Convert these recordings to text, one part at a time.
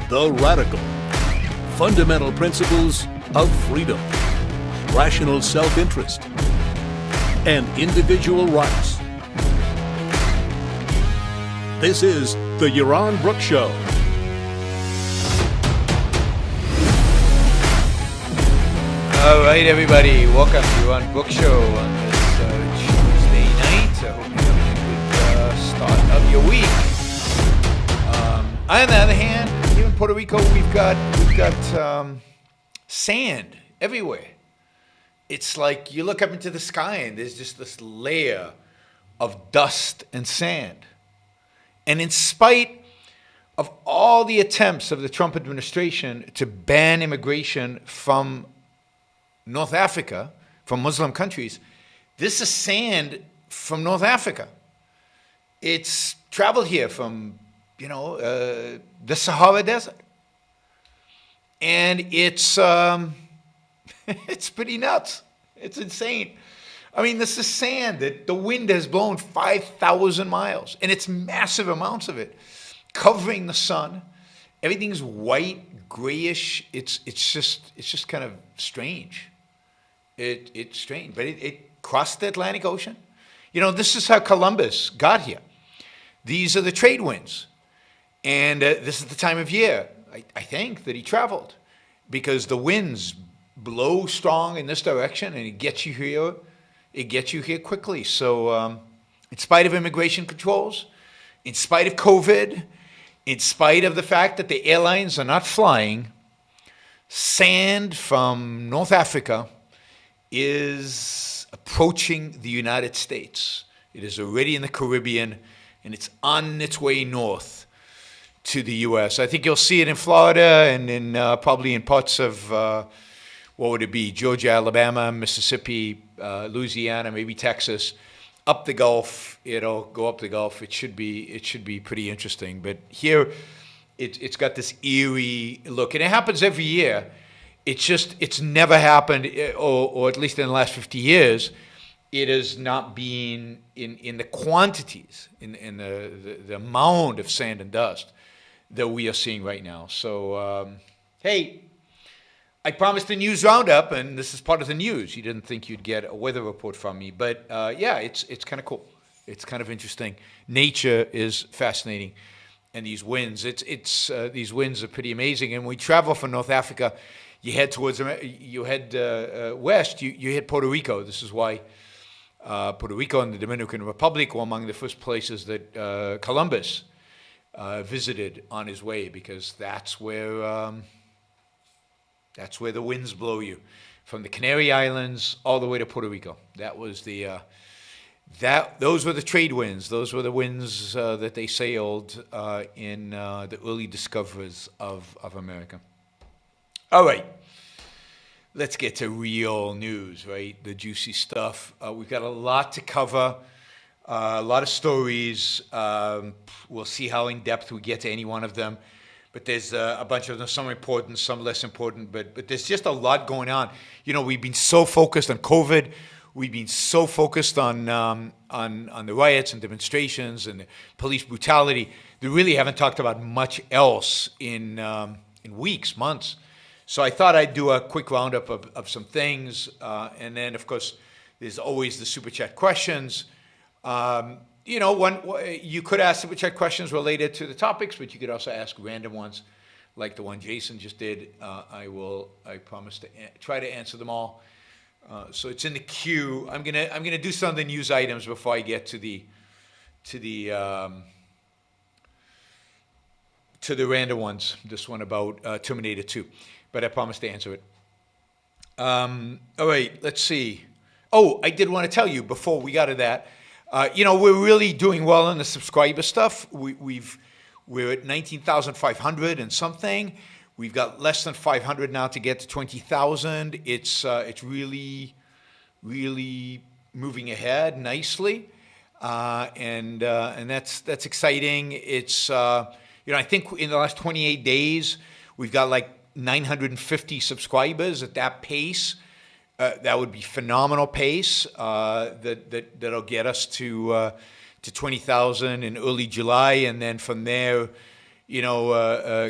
The Radical. Fundamental principles of freedom, rational self-interest, and individual rights. This is the Yaron Brook Show. All right, everybody. Welcome to Yaron Brook Show on this Tuesday night. I hope you're having a good start of your week. On the other hand, here in Puerto Rico, we've got sand everywhere. It's like you look up into the sky and there's just this layer of dust and sand. And in spite of all the attempts of the Trump administration to ban immigration from North Africa, from Muslim countries, this is sand from North Africa. It's traveled here from, the Sahara Desert. And it's it's pretty nuts. It's insane. I mean, this is sand that the wind has blown 5,000 miles, and it's massive amounts of it, covering the sun. Everything's white, grayish. It's just kind of strange. It's strange, but it crossed the Atlantic Ocean. This is how Columbus got here. These are the trade winds, and this is the time of year, I think, that he traveled, because the winds blow strong in this direction, and it gets you here. It gets you here quickly. So, in spite of immigration controls, in spite of COVID, in spite of the fact that the airlines are not flying, sand from North Africa is approaching the United States. It is already in the Caribbean, and it's on its way north to the U.S. I think you'll see it in Florida and in probably in parts of, what would it be, Georgia, Alabama, Mississippi, Louisiana, maybe Texas, up the Gulf. It'll go up the Gulf. It should be pretty interesting. But here, it's got this eerie look, and it happens every year. It's never happened, or at least in the last 50 years, it has not been in the quantities, in the amount of sand and dust that we are seeing right now. So, hey, I promised the news roundup, and this is part of the news. You didn't think you'd get a weather report from me, but it's kind of cool. It's kind of interesting. Nature is fascinating, and these winds, these winds are pretty amazing. And when we travel from North Africa, you head towards, west, you hit Puerto Rico. This is why Puerto Rico and the Dominican Republic were among the first places that Columbus visited on his way, because that's where the winds blow you, from the Canary Islands all the way to Puerto Rico. That was those were the trade winds. Those were the winds that they sailed in the early discoverers of America. All right, let's get to real news, right? The juicy stuff. We've got a lot to cover, a lot of stories. We'll see how in depth we get to any one of them. But there's a bunch of them, some important, some less important. But there's just a lot going on. We've been so focused on COVID. We've been so focused on the riots and demonstrations and the police brutality. They really haven't talked about much else in weeks, months. So I thought I'd do a quick roundup of some things. And then, of course, there's always the Super Chat questions. You could ask Super Chat questions related to the topics, but you could also ask random ones, like the one Jason just did. I promise to try to answer them all. So it's in the queue. I'm gonna do some of the news items before I get to the random ones. This one about Terminator 2, but I promise to answer it. All right, let's see. Oh, I did want to tell you before we got to that. We're really doing well on the subscriber stuff. We're at 19,500 and something. We've got less than 500 now to get to 20,000. It's really, really moving ahead nicely, and that's exciting. It's I think in the last 28 days we've got like 950 subscribers at that pace. That would be phenomenal pace. That'll get us to 20,000 in early July, and then from there,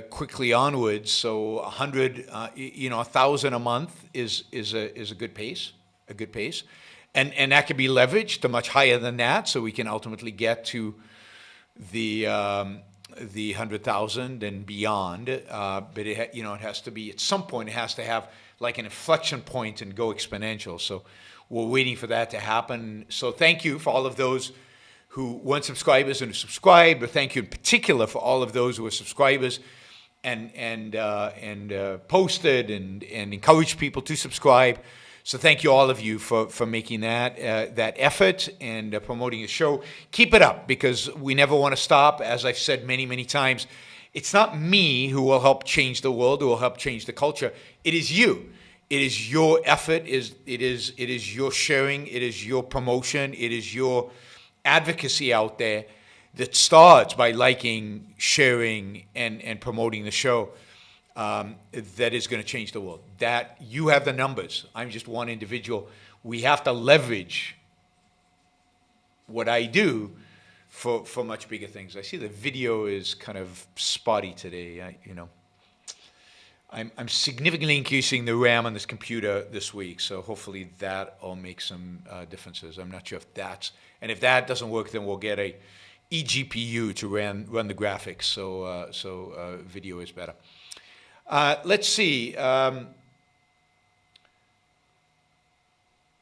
quickly onwards. So 100, 1,000 a month is a good pace, and that can be leveraged to much higher than that, so we can ultimately get to the 100,000 and beyond. But it has to be, at some point, it has to have like an inflection point and go exponential. So we're waiting for that to happen. So thank you for all of those who weren't subscribers and who subscribed, but thank you in particular for all of those who are subscribers and posted and encouraged people to subscribe. So thank you, all of you, for making that effort and promoting the show. Keep it up, because we never want to stop. As I've said many, many times, it's not me who will help change the world, who will help change the culture. It is you. It is your effort. It is your sharing. It is your promotion. It is your advocacy out there that starts by liking, sharing, and promoting the show. That is going to change the world. That you have the numbers. I'm just one individual. We have to leverage what I do for much bigger things. I see the video is kind of spotty today. I'm significantly increasing the RAM on this computer this week, so hopefully that will make some differences. I'm not sure if that's, and if that doesn't work, then we'll get a eGPU to run the graphics, so video is better. Let's see.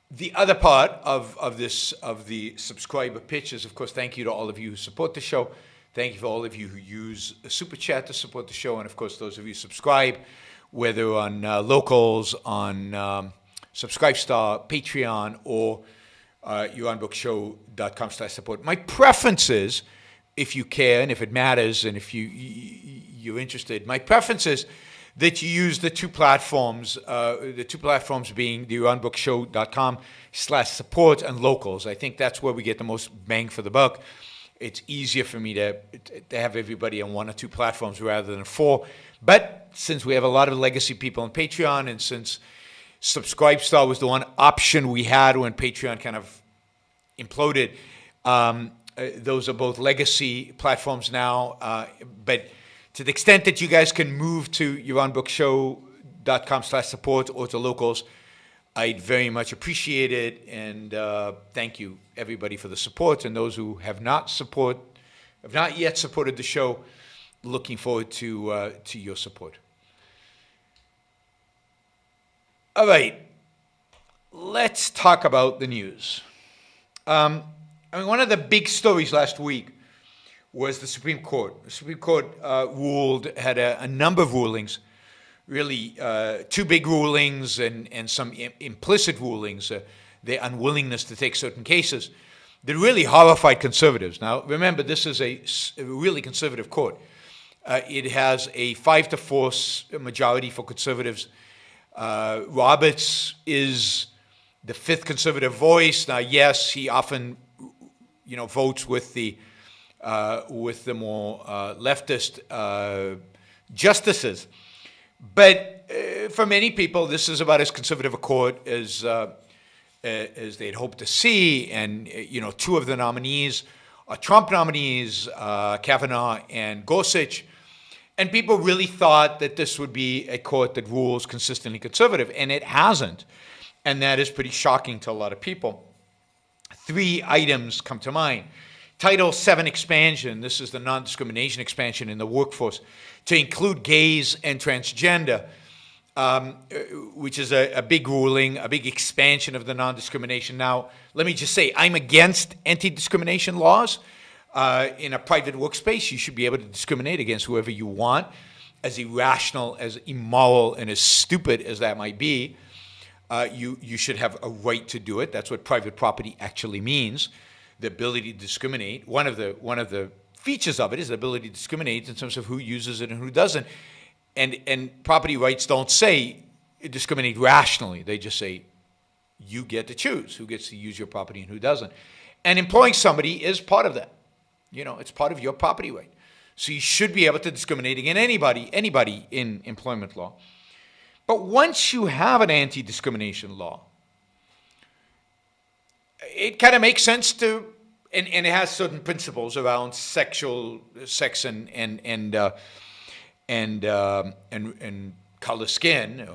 The other part of the subscriber pitch is, of course, thank you to all of you who support the show. Thank you for all of you who use a super chat to support the show, and of course, those of you who subscribe, whether on Locals, on Subscribestar, Patreon, or yaronbrookshow.com/support. My preference is, if you care and if it matters and if you're interested, my preference is that you use the two platforms being the yaronbrookshow.com/support and Locals. I think that's where we get the most bang for the buck. It's easier for me to have everybody on one or two platforms rather than four. But since we have a lot of legacy people on Patreon, and since Subscribestar was the one option we had when Patreon kind of imploded, those are both legacy platforms now. But to the extent that you guys can move to yaronbrookshow.com/support or to Locals, I'd very much appreciate it, and thank you, everybody, for the support, and those who have not yet supported the show, looking forward to your support. All right, let's talk about the news. One of the big stories last week was the Supreme Court. The Supreme Court had a number of rulings, really two big rulings and some implicit rulings, their unwillingness to take certain cases, that really horrified conservatives. Now, remember, this is a really conservative court. It has a 5-4 majority for conservatives. Roberts is the fifth conservative voice. Now, yes, he often, votes with the more leftist justices. But for many people, this is about as conservative a court as they'd hoped to see. And, two of the nominees are Trump nominees, Kavanaugh and Gorsuch. And people really thought that this would be a court that rules consistently conservative, and it hasn't. And that is pretty shocking to a lot of people. 3 items come to mind. Title VII expansion, this is the non-discrimination expansion in the workforce, to include gays and transgender, which is a big ruling, a big expansion of the non-discrimination. Now, let me just say, I'm against anti-discrimination laws. In a private workspace, you should be able to discriminate against whoever you want, as irrational, as immoral, and as stupid as that might be. You should have a right to do it. That's what private property actually means, the ability to discriminate. One of the features of it is the ability to discriminate in terms of who uses it and who doesn't. And property rights don't say discriminate rationally. They just say you get to choose who gets to use your property and who doesn't. And employing somebody is part of that. It's part of your property right. So you should be able to discriminate against anybody in employment law. But once you have an anti-discrimination law, it kind of makes sense to and it has certain principles around sex and color skin,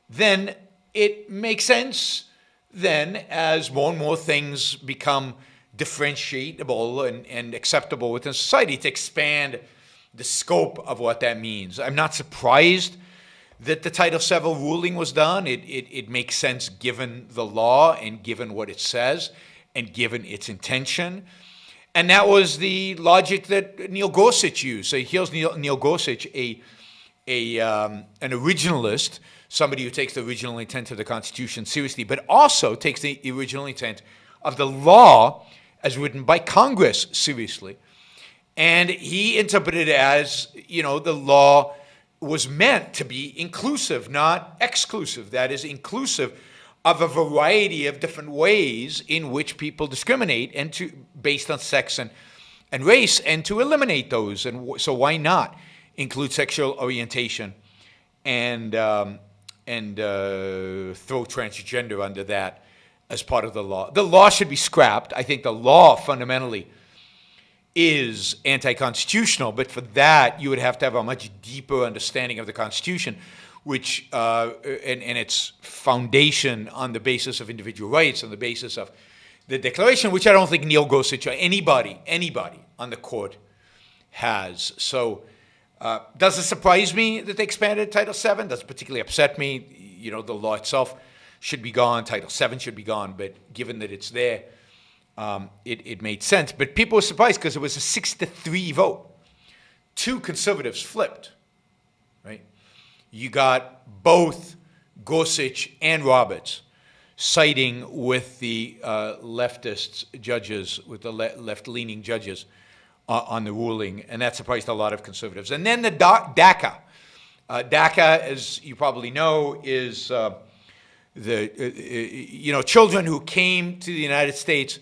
then it makes sense then as more and more things become differentiable and acceptable within society to expand the scope of what that means. I'm not surprised that the Title VII ruling was done. It makes sense given the law and given what it says and given its intention. And that was the logic that Neil Gorsuch used. So here's Neil Gorsuch, an originalist, somebody who takes the original intent of the Constitution seriously, but also takes the original intent of the law as written by Congress seriously. And he interpreted it as, the law was meant to be inclusive, not exclusive. That is, inclusive of a variety of different ways in which people discriminate and based on sex and race, and to eliminate those. And so why not include sexual orientation and throw transgender under that as part of the law? The law should be scrapped. I think the law fundamentally is anti-constitutional, but for that you would have to have a much deeper understanding of the Constitution, which and its foundation on the basis of individual rights, on the basis of the Declaration, which I don't think Neil Gorsuch or anybody on the court has. So does it surprise me that they expanded Title VII? Does it particularly upset me? The law itself should be gone, Title VII should be gone, but given that it's there, it made sense. But people were surprised because it was a 6-3 vote. 2 conservatives flipped, right? You got both Gorsuch and Roberts siding with the leftist judges, with the left-leaning judges on the ruling, and that surprised a lot of conservatives. And then the DACA. DACA, as you probably know, is children who came to the United States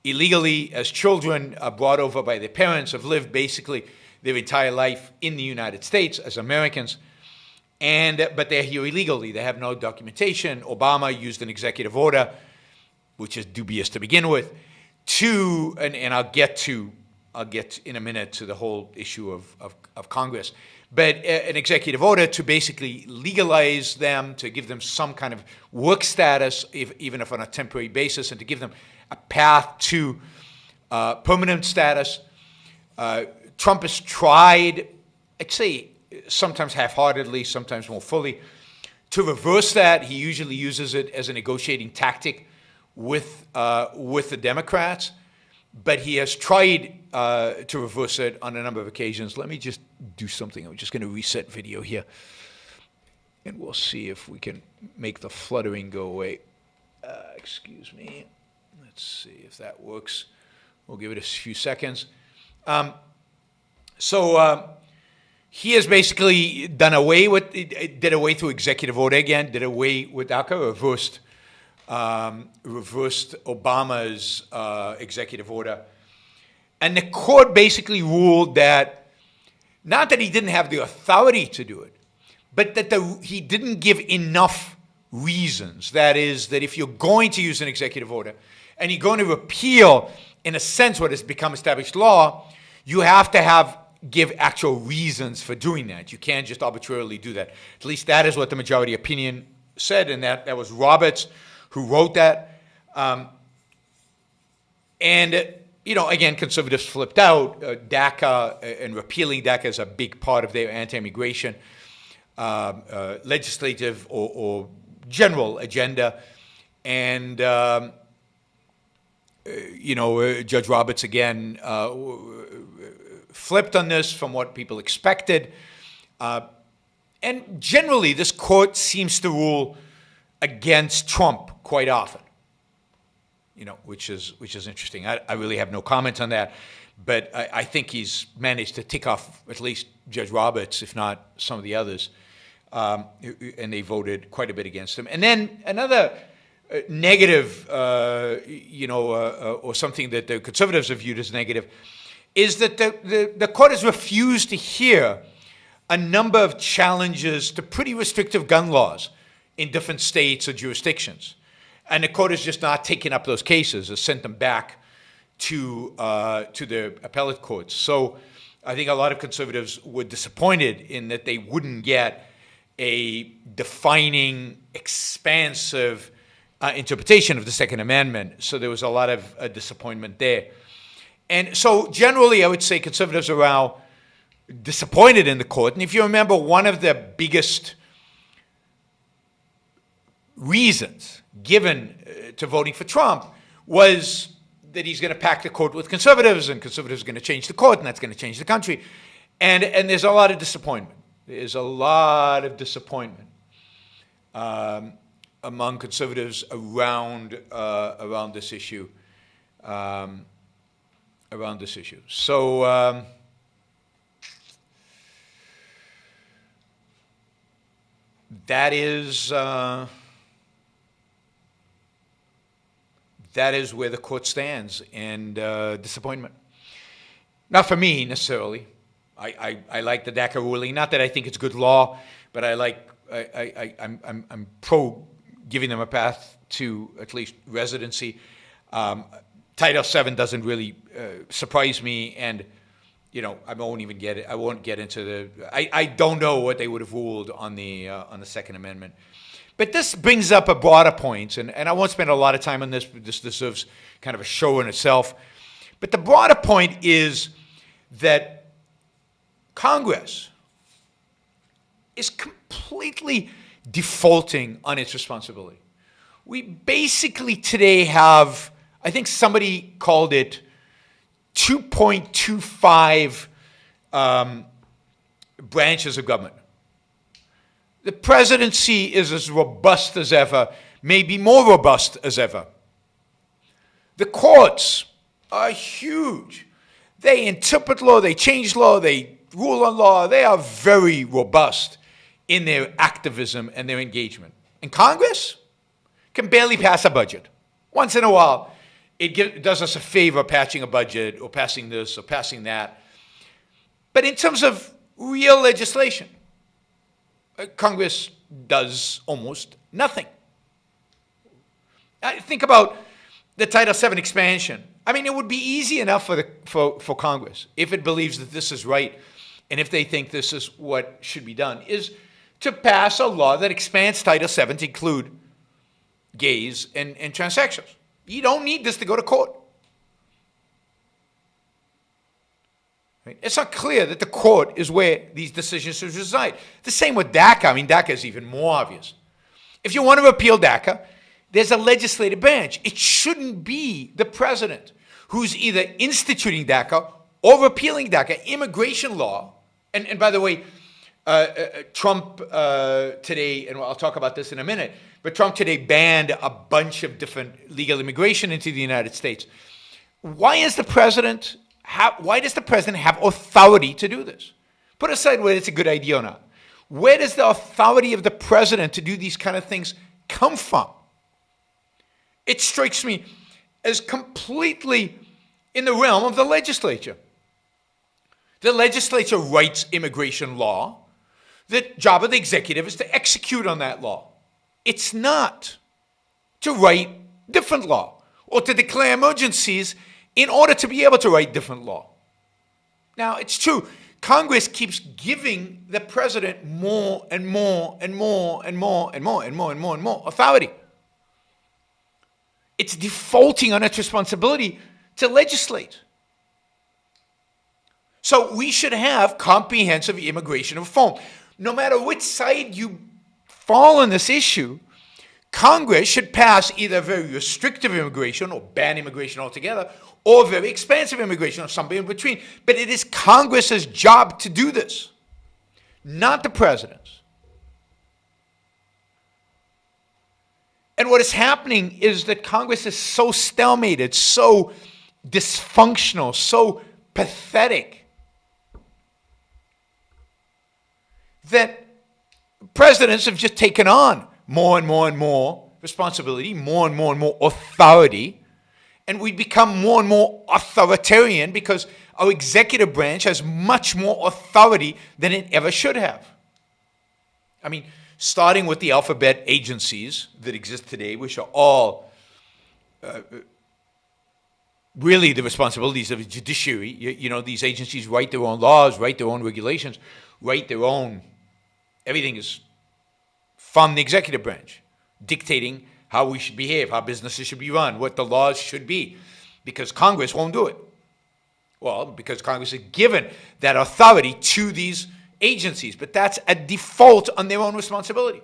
illegally as children, brought over by their parents, have lived basically their entire life in the United States as Americans, but they're here illegally. They have no documentation. Obama used an executive order, which is dubious to begin with, and I'll get in a minute to the whole issue of Congress, but an executive order to basically legalize them, to give them some kind of work status, even if on a temporary basis, and to give them a path to permanent status. Trump has tried, I'd say sometimes half-heartedly, sometimes more fully, to reverse that. He usually uses it as a negotiating tactic with the Democrats, but he has tried to reverse it on a number of occasions. Let me just do something. I'm just going to reset video here, and we'll see if we can make the fluttering go away. Excuse me. Let's see if that works. We'll give it a few seconds. He has basically did away through executive order again, did away with DACA, reversed Obama's executive order. And the court basically ruled that, not that he didn't have the authority to do it, but that he didn't give enough reasons. That is, that if you're going to use an executive order and you're going to repeal, in a sense, what has become established law, you have to give actual reasons for doing that. You can't just arbitrarily do that. At least that is what the majority opinion said, and that was Roberts who wrote that. Again, conservatives flipped out. DACA and repealing DACA is a big part of their anti-immigration legislative or general agenda. And, Judge Roberts, again, flipped on this from what people expected. And generally, this court seems to rule against Trump quite often, which is interesting. I really have no comment on that, but I think he's managed to tick off at least Judge Roberts, if not some of the others, and they voted quite a bit against him. And then another negative, or something that the conservatives have viewed as negative, is that the court has refused to hear a number of challenges to pretty restrictive gun laws in different states or jurisdictions. And the court has just not taken up those cases or sent them back to the appellate courts. So I think a lot of conservatives were disappointed in that they wouldn't get a defining, expansive interpretation of the Second Amendment. So there was a lot of disappointment there. And so generally, I would say conservatives are now disappointed in the court. And if you remember, one of the biggest reasons given to voting for Trump was that he's going to pack the court with conservatives, and conservatives are going to change the court, and that's going to change the country. And there's a lot of disappointment. There's a lot of disappointment among conservatives around this issue. So that is where the court stands, and disappointment. Not for me necessarily. I like the DACA ruling. Not that I think it's good law, but I'm pro giving them a path to at least residency. Title VII doesn't really surprise me, and I won't get into the. I don't know what they would have ruled on the Second Amendment. But this brings up a broader point, and I won't spend a lot of time on this. This deserves kind of a show in itself. But the broader point is that Congress is completely defaulting on its responsibility. We basically today have, I think somebody called it 2.25 branches of government. The presidency is as robust as ever, maybe more robust as ever. The courts are huge. They interpret law, they change law, they rule on law. They are very robust in their activism and their engagement. And Congress can barely pass a budget. Once in a while, it does us a favor patching a budget or passing this or passing that. But in terms of real legislation, Congress does almost nothing. Think about the Title VII expansion. I mean, it would be easy enough for Congress, if it believes that this is right and if they think this is what should be done, is to pass a law that expands Title VII to include gays and transsexuals. You don't need this to go to court. Right? It's not clear that the court is where these decisions should reside. The same with DACA. I mean, DACA is even more obvious. If you want to repeal DACA, there's a legislative branch. It shouldn't be the president who's either instituting DACA or repealing DACA. Immigration law, and by the way, Trump today, and I'll talk about this in a minute, but Trump today banned a bunch of different legal immigration into the United States. Why does the president have authority to do this? Put aside whether it's a good idea or not. Where does the authority of the president to do these kind of things come from? It strikes me as completely in the realm of the legislature. The legislature writes immigration law. The job of the executive is to execute on that law. It's not to write different law or to declare emergencies in order to be able to write different law. Now, it's true. Congress keeps giving the president more and more and more and more and more and more and more and more authority. It's defaulting on its responsibility to legislate. So we should have comprehensive immigration reform. No matter which side you fall on this issue, Congress should pass either very restrictive immigration or ban immigration altogether, or very expansive immigration or something in between. But it is Congress's job to do this, not the president's. And what is happening is that Congress is so stalemated, so dysfunctional, so pathetic, that presidents have just taken on more and more and more responsibility, more and more authority, and we become more and more authoritarian because our executive branch has much more authority than it ever should have. I mean, starting with the alphabet agencies that exist today, which are all really the responsibilities of the judiciary. You know, these agencies write their own laws, write their own regulations, write their own, everything is from the executive branch, dictating how we should behave, how businesses should be run, what the laws should be, because Congress won't do it. Well, because Congress has given that authority to these agencies, but that's a default on their own responsibility.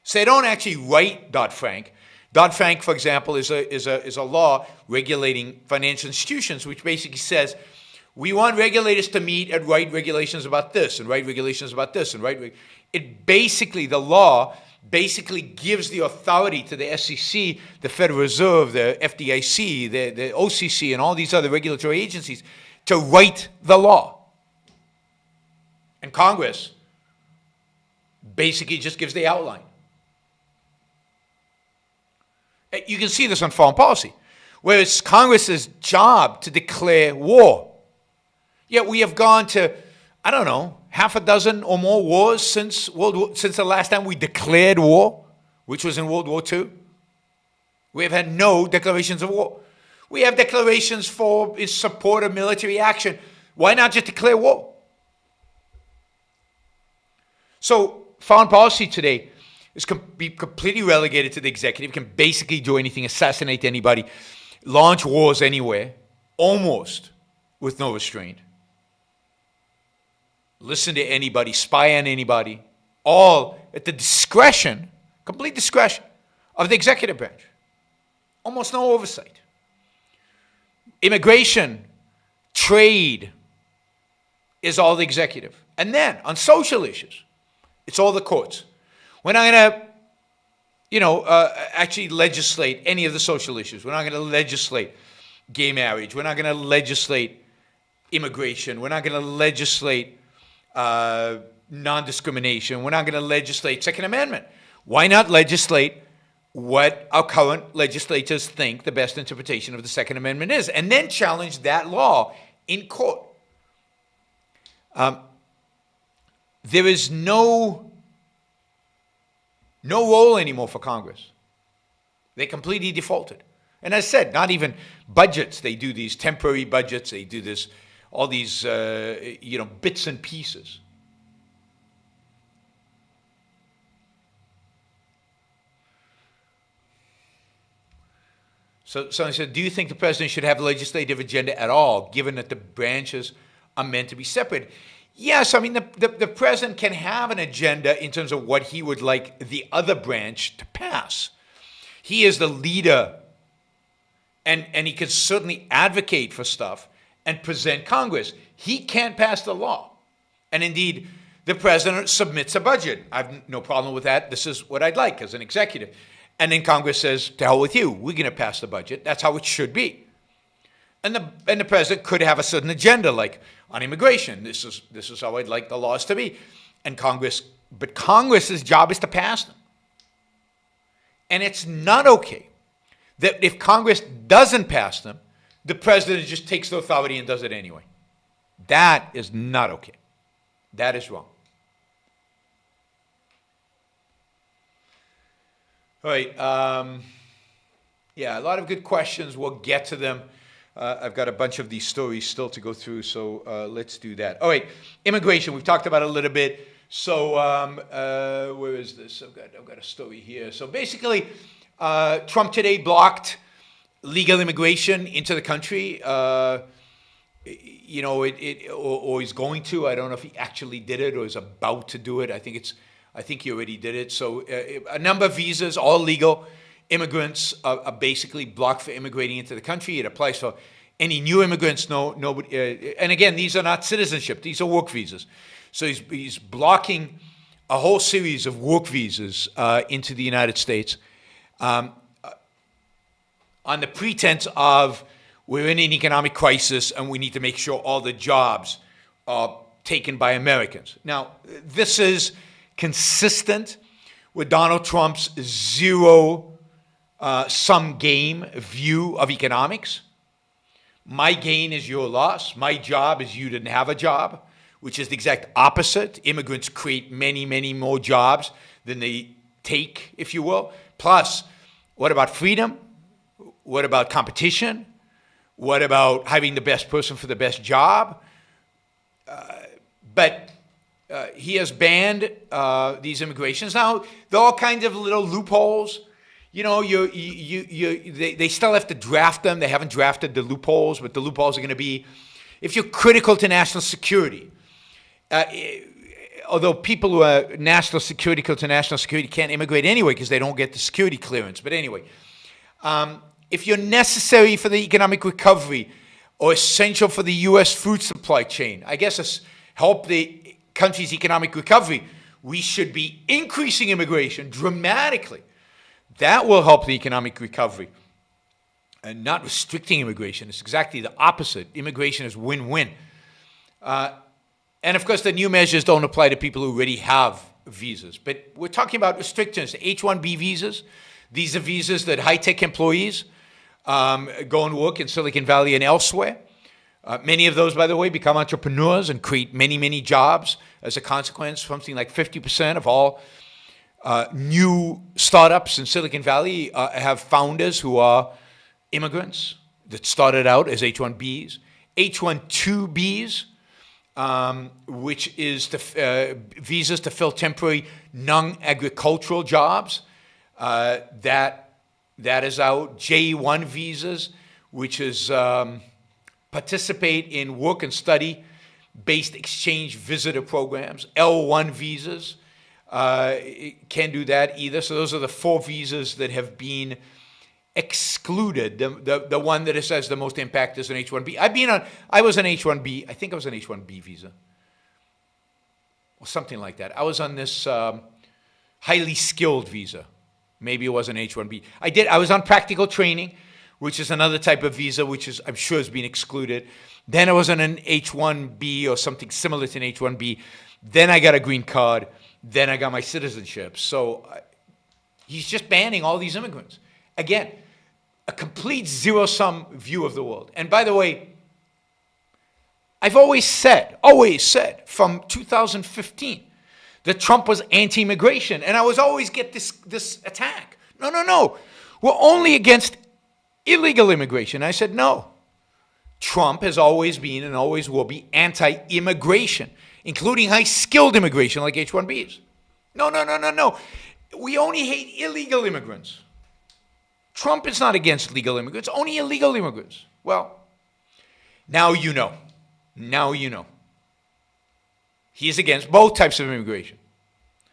So they don't actually write Dodd-Frank. Dodd-Frank, for example, is a law regulating financial institutions, which basically says we want regulators to meet and write regulations about this and write regulations about this and write. It basically, the law basically gives the authority to the SEC, the Federal Reserve, the FDIC, the OCC, and all these other regulatory agencies to write the law. And Congress basically just gives the outline. You can see this on foreign policy, where it's Congress's job to declare war. Yet we have gone to, I don't know, half a dozen or more wars since the last time we declared war, which was in World War II. We have had no declarations of war. We have declarations for in support of military action. Why not just declare war? So foreign policy today is be completely relegated to the executive, can basically do anything, assassinate anybody, launch wars anywhere, almost with no restraint. Listen to anybody, spy on anybody, all at the discretion, complete discretion of the executive branch. Almost no oversight. Immigration, trade is all the executive. And then on social issues, it's all the courts. We're not going to, actually legislate any of the social issues. We're not going to legislate gay marriage. We're not going to legislate immigration. We're not going to legislate non-discrimination. We're not going to legislate Second Amendment. Why not legislate what our current legislators think the best interpretation of the Second Amendment is, and then challenge that law in court? There is no role anymore for Congress. They completely defaulted. And as I said, not even budgets. They do these temporary budgets. They do this, all these, bits and pieces. So I said, do you think the president should have a legislative agenda at all, given that the branches are meant to be separate? Yes, I mean, the president can have an agenda in terms of what he would like the other branch to pass. He is the leader, and he can certainly advocate for stuff and present Congress. He can't pass the law. And indeed, the president submits a budget. I have no problem with that. This is what I'd like as an executive. And then Congress says, to hell with you. We're going to pass the budget. That's how it should be. And the president could have a certain agenda, like on immigration. This is how I'd like the laws to be. And Congress's job is to pass them. And it's not okay that if Congress doesn't pass them, the president just takes the authority and does it anyway. That is not okay. That is wrong. All right. A lot of good questions. We'll get to them. I've got a bunch of these stories still to go through, so let's do that. All right. Immigration. We've talked about it a little bit. So where is this? I've got a story here. So basically, Trump today blocked legal immigration into the country. Or he's going to. I don't know if he actually did it or is about to do it. I think he already did it. So a number of visas, all legal. Immigrants are basically blocked for immigrating into the country. It applies for any new immigrants. Nobody. And again, these are not citizenship. These are work visas. So he's blocking a whole series of work visas into the United States on the pretense of we're in an economic crisis and we need to make sure all the jobs are taken by Americans. Now, this is consistent with Donald Trump's zero-sum game view of economics. My gain is your loss. My job is you didn't have a job, which is the exact opposite. Immigrants create many, many more jobs than they take, if you will. Plus, what about freedom? What about competition? What about having the best person for the best job? But he has banned these immigrations. Now, there are all kinds of little loopholes. You know, they still have to draft them. They haven't drafted the loopholes, but the loopholes are going to be, if you're critical to national security, although people who are critical to national security can't immigrate anyway because they don't get the security clearance. But anyway, if you're necessary for the economic recovery or essential for the U.S. food supply chain, I guess help the country's economic recovery, we should be increasing immigration dramatically. That will help the economic recovery and not restricting immigration. It's exactly the opposite. Immigration is win-win. And of course, the new measures don't apply to people who already have visas. But we're talking about restrictions, H-1B visas. These are visas that high-tech employees go and work in Silicon Valley and elsewhere. Many of those, by the way, become entrepreneurs and create many, many jobs as a consequence. Something like 50% of all new startups in Silicon Valley have founders who are immigrants that started out as H-1Bs. H-1-2Bs, which is visas to fill temporary non-agricultural jobs. That is out. J-1 visas, which is participate in work and study-based exchange visitor programs. L-1 visas can't do that either. So those are the 4 visas that have been excluded. The one that it says the most impact is an H-1B. I was an H-1B. I think I was an H-1B visa or something like that. I was on this highly skilled visa. Maybe it was an H-1B. I was on practical training, which is another type of visa, which is, I'm sure, has been excluded. Then I was on an H-1B or something similar to an H-1B. Then I got a green card. Then I got my citizenship. So he's just banning all these immigrants. Again, a complete zero-sum view of the world. And by the way, I've always said, from 2015, that Trump was anti-immigration. And I was always get this attack. No. We're only against illegal immigration. I said, no. Trump has always been and always will be anti-immigration, including high-skilled immigration like H-1Bs. No. We only hate illegal immigrants. Trump is not against legal immigrants, only illegal immigrants. Well, now you know. He is against both types of immigration.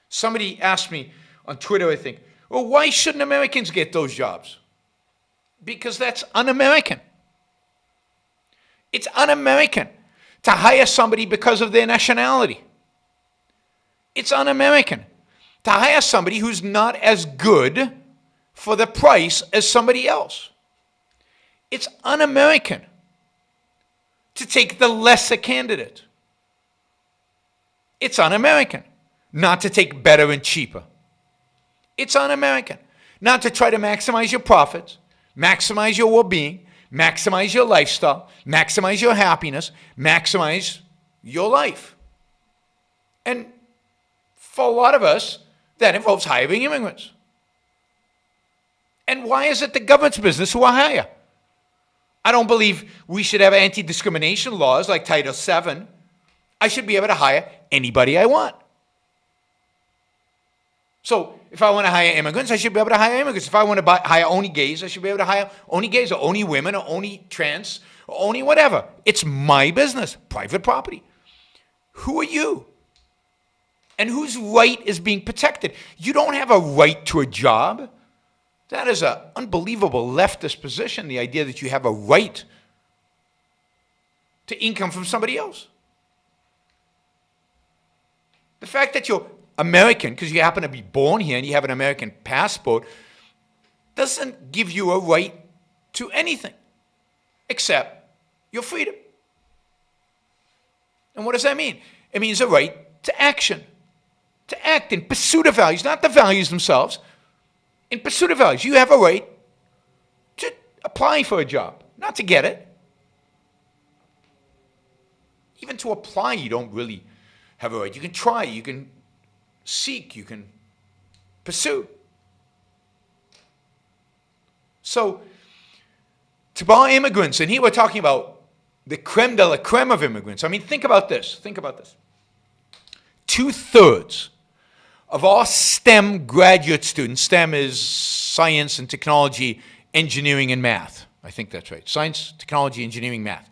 Somebody asked me on Twitter, I think, well, why shouldn't Americans get those jobs? Because that's un-American. It's un-American to hire somebody because of their nationality. It's un-American to hire somebody who's not as good for the price as somebody else. It's un-American to take the lesser candidate. It's un-American not to take better and cheaper. It's un-American not to try to maximize your profits, maximize your well-being, maximize your lifestyle, maximize your happiness, maximize your life. And for a lot of us, that involves hiring immigrants. And why is it the government's business who hire? I don't believe we should have anti-discrimination laws like Title VII. I should be able to hire anybody I want. So if I want to hire immigrants, I should be able to hire immigrants. If I want to hire only gays, I should be able to hire only gays or only women or only trans or only whatever. It's my business, private property. Who are you? And whose right is being protected? You don't have a right to a job. That is an unbelievable leftist position, the idea that you have a right to income from somebody else. The fact that you're American, because you happen to be born here and you have an American passport, doesn't give you a right to anything except your freedom. And what does that mean? It means a right to action, to act in pursuit of values, not the values themselves. In pursuit of values, you have a right to apply for a job, not to get it. Even to apply, you don't really have a right. You can try, you can seek, you can pursue. So to our immigrants, and here we're talking about the creme de la creme of immigrants. I mean, think about this. Think about this. 2/3 of all STEM graduate students, STEM is science and technology, engineering, and math. I think that's right. Science, technology, engineering, math.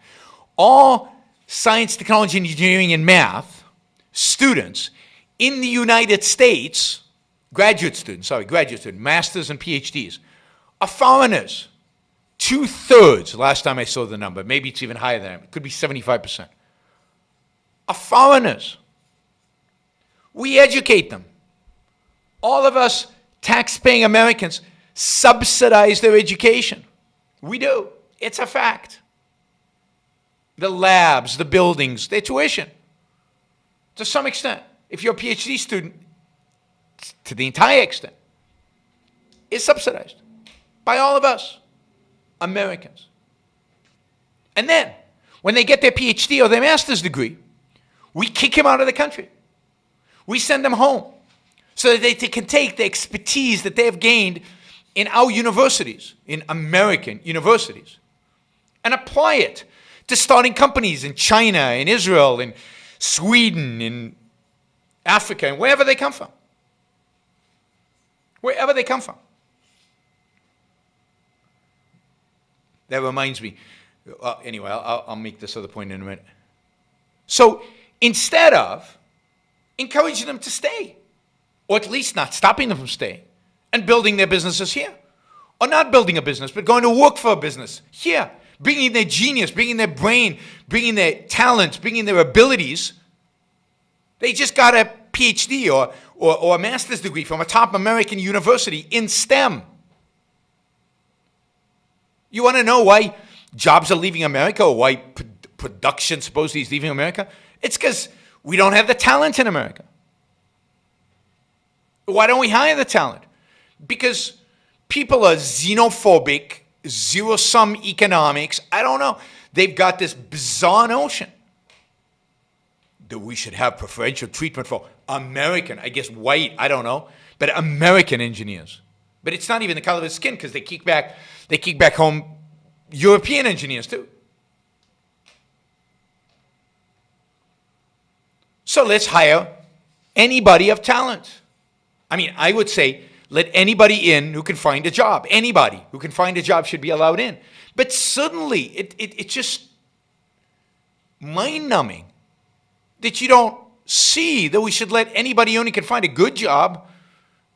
All science, technology, engineering, and math students in the United States, graduate students, masters and PhDs, are foreigners. 2/3, last time I saw the number, maybe it's even higher than that, it could be 75%, are foreigners. We educate them. All of us tax-paying Americans subsidize their education. We do. It's a fact. The labs, the buildings, their tuition, to some extent, if you're a PhD student, to the entire extent, is subsidized by all of us, Americans. And then, when they get their PhD or their master's degree, we kick them out of the country. We send them home so that they can take the expertise that they have gained in our universities, in American universities, and apply it to starting companies in China, in Israel, in Sweden, in Africa, and wherever they come from. Wherever they come from. That reminds me. Anyway, I'll make this other point in a minute. So instead of encouraging them to stay, or at least not stopping them from staying, and building their businesses here, or not building a business, but going to work for a business here, bringing their genius, bringing their brain, bringing their talents, bringing their abilities, they just got a PhD or a master's degree from a top American university in STEM. You want to know why jobs are leaving America, or why production supposedly is leaving America? It's because we don't have the talent in America. Why don't we hire the talent? Because people are xenophobic, zero-sum economics. I don't know. They've got this bizarre notion that we should have preferential treatment for American, I guess white, I don't know, but American engineers. But it's not even the color of his skin, because they kick back home European engineers too. So let's hire anybody of talent. I mean, I would say let anybody in who can find a job. Anybody who can find a job should be allowed in. But suddenly, it's just mind-numbing that you don't see that we should let anybody in who can find a good job,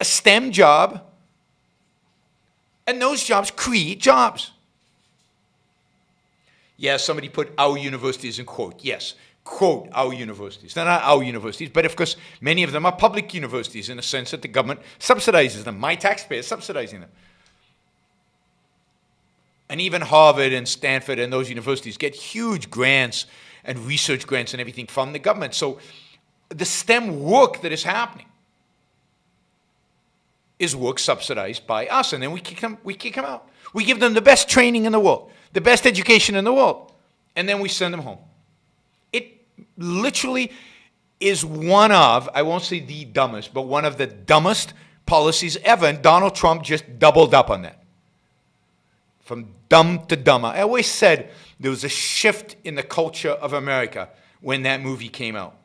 a STEM job, and those jobs create jobs. Yes, somebody put our universities in quote. Yes, quote, our universities. They're not our universities, but of course, many of them are public universities in the sense that the government subsidizes them. My taxpayers subsidizing them. And even Harvard and Stanford and those universities get huge grants and research grants and everything from the government. So the STEM work that is happening is work subsidized by us, and then we kick them out. We give them the best training in the world, the best education in the world, and then we send them home. It literally is one of, I won't say the dumbest, but one of the dumbest policies ever, and Donald Trump just doubled up on that. From dumb to dumber. I always said there was a shift in the culture of America when that movie came out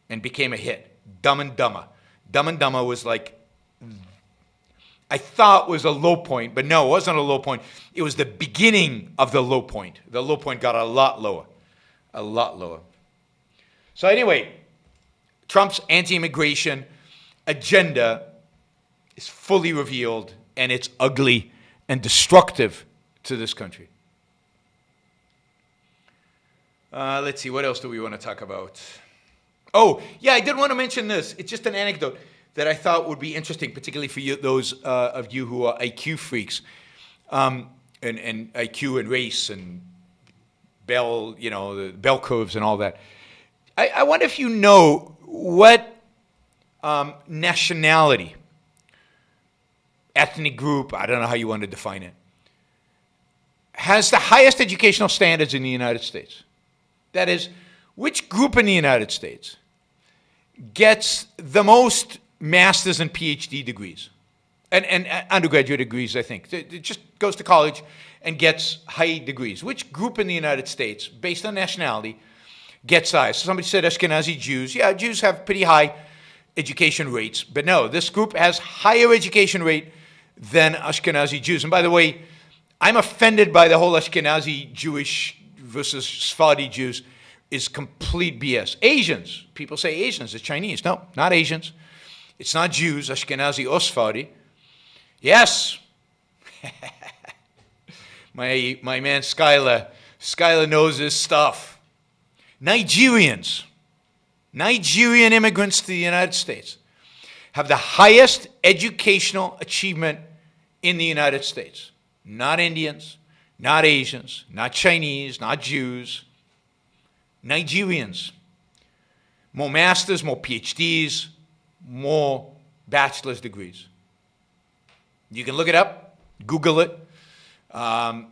and became a hit. Dumb and Dumber. Dumb and Dumber was like, I thought was a low point, but no, it wasn't a low point. It was the beginning of the low point. The low point got a lot lower. A lot lower. So anyway, Trump's anti-immigration agenda is fully revealed, and it's ugly and destructive to this country. Let's see, what else do we want to talk about? Oh, yeah, I did want to mention this. It's just an anecdote that I thought would be interesting, particularly for you, those of you who are IQ freaks, and IQ and race and bell, the bell curves and all that. I wonder if you know what nationality, ethnic group, I don't know how you want to define it, has the highest educational standards in the United States. That is, which group in the United States gets the most master's and PhD degrees? and undergraduate degrees, I think. It just goes to college and gets high degrees. Which group in the United States, based on nationality, gets high? So somebody said Ashkenazi Jews. Yeah, Jews have pretty high education rates. But no, this group has higher education rate than Ashkenazi Jews. And by the way, I'm offended by the whole Ashkenazi Jewish versus Sephardi Jews is complete BS. Asians, people say Asians, it's Chinese. No, not Asians. It's not Jews, Ashkenazi or Sephardi. Yes. my man Skylar knows his stuff. Nigerian immigrants to the United States have the highest educational achievement in the United States. Not Indians, not Asians, not Chinese, not Jews. Nigerians. More masters, more PhDs, more bachelor's degrees. You can look it up, Google it. There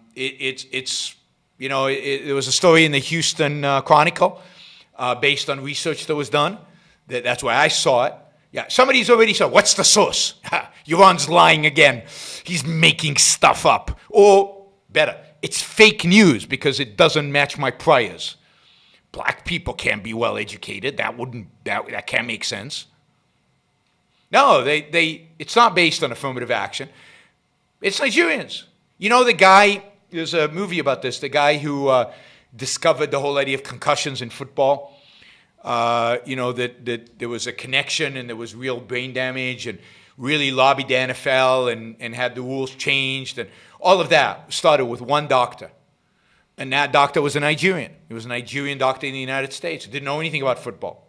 was a story in the Houston Chronicle based on research that was done. That's why I saw it. Yeah, somebody's already said, what's the source? Yaron's lying again. He's making stuff up. Or better, it's fake news because it doesn't match my priors. Black people can't be well educated. That can't make sense. No, it's not based on affirmative action. It's Nigerians. You know the guy, there's a movie about this, the guy who discovered the whole idea of concussions in football. That there was a connection and there was real brain damage and really lobbied the NFL and had the rules changed. And all of that started with one doctor. And that doctor was a Nigerian. He was a Nigerian doctor in the United States. He didn't know anything about football.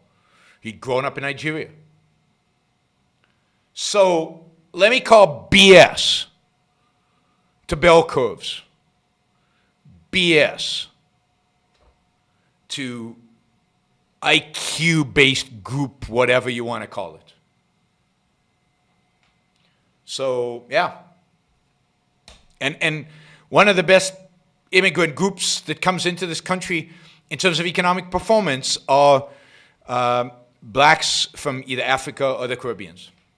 He'd grown up in Nigeria. So let me call BS to bell curves. BS to IQ-based group, whatever you want to call it. So, yeah. And one of the best immigrant groups that comes into this country in terms of economic performance are blacks from either Africa or the Caribbean.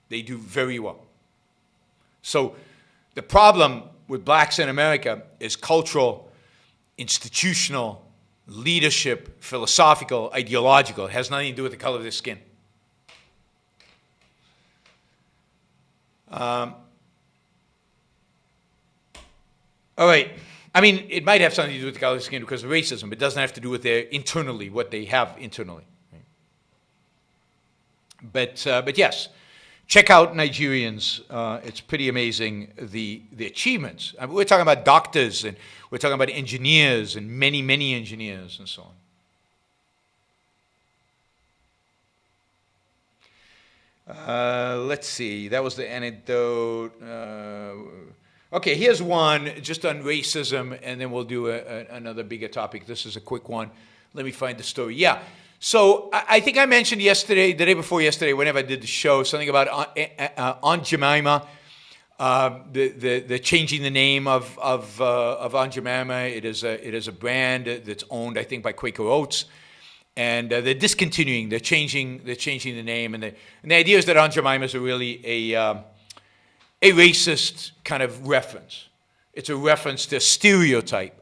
They do very well. So the problem with blacks in America is cultural, institutional, leadership, philosophical, ideological. It has nothing to do with the color of their skin. All right. I mean, it might have something to do with the color of their skin because of racism, but it doesn't have to do with their internally, what they have internally. Right? But yes, check out Nigerians. It's pretty amazing, the achievements. I mean, we're talking about doctors, and we're talking about engineers, and many, many engineers, and so on. Let's see. That was the anecdote. Okay, here's one just on racism, and then we'll do another bigger topic. This is a quick one. Let me find the story. Yeah. So I think I mentioned yesterday, the day before yesterday, whenever I did the show, something about Aunt Jemima, the changing the name of Aunt Jemima. It is a brand that's owned, I think, by Quaker Oats, and they're discontinuing. They're changing the name, and the idea is that Aunt Jemima is really a racist kind of reference. It's a reference to a stereotype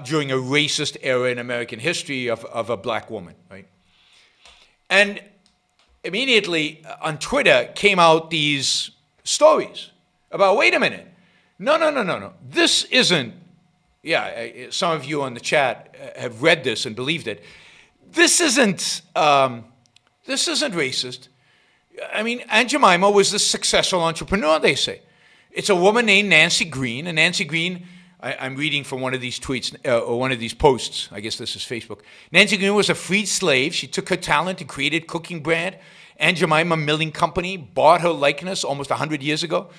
during a racist era in American history of a black woman, right? And immediately on Twitter came out these stories about, wait a minute, no. This isn't, some of you on the chat have read this and believed it. This isn't racist. I mean, Aunt Jemima was the successful entrepreneur, they say. It's a woman named Nancy Green, and Nancy Green, I'm reading from one of these tweets, or one of these posts, I guess this is Facebook. Nancy Green was a freed slave. She took her talent and created cooking brand. Aunt Jemima Milling Company bought her likeness almost 100 years ago.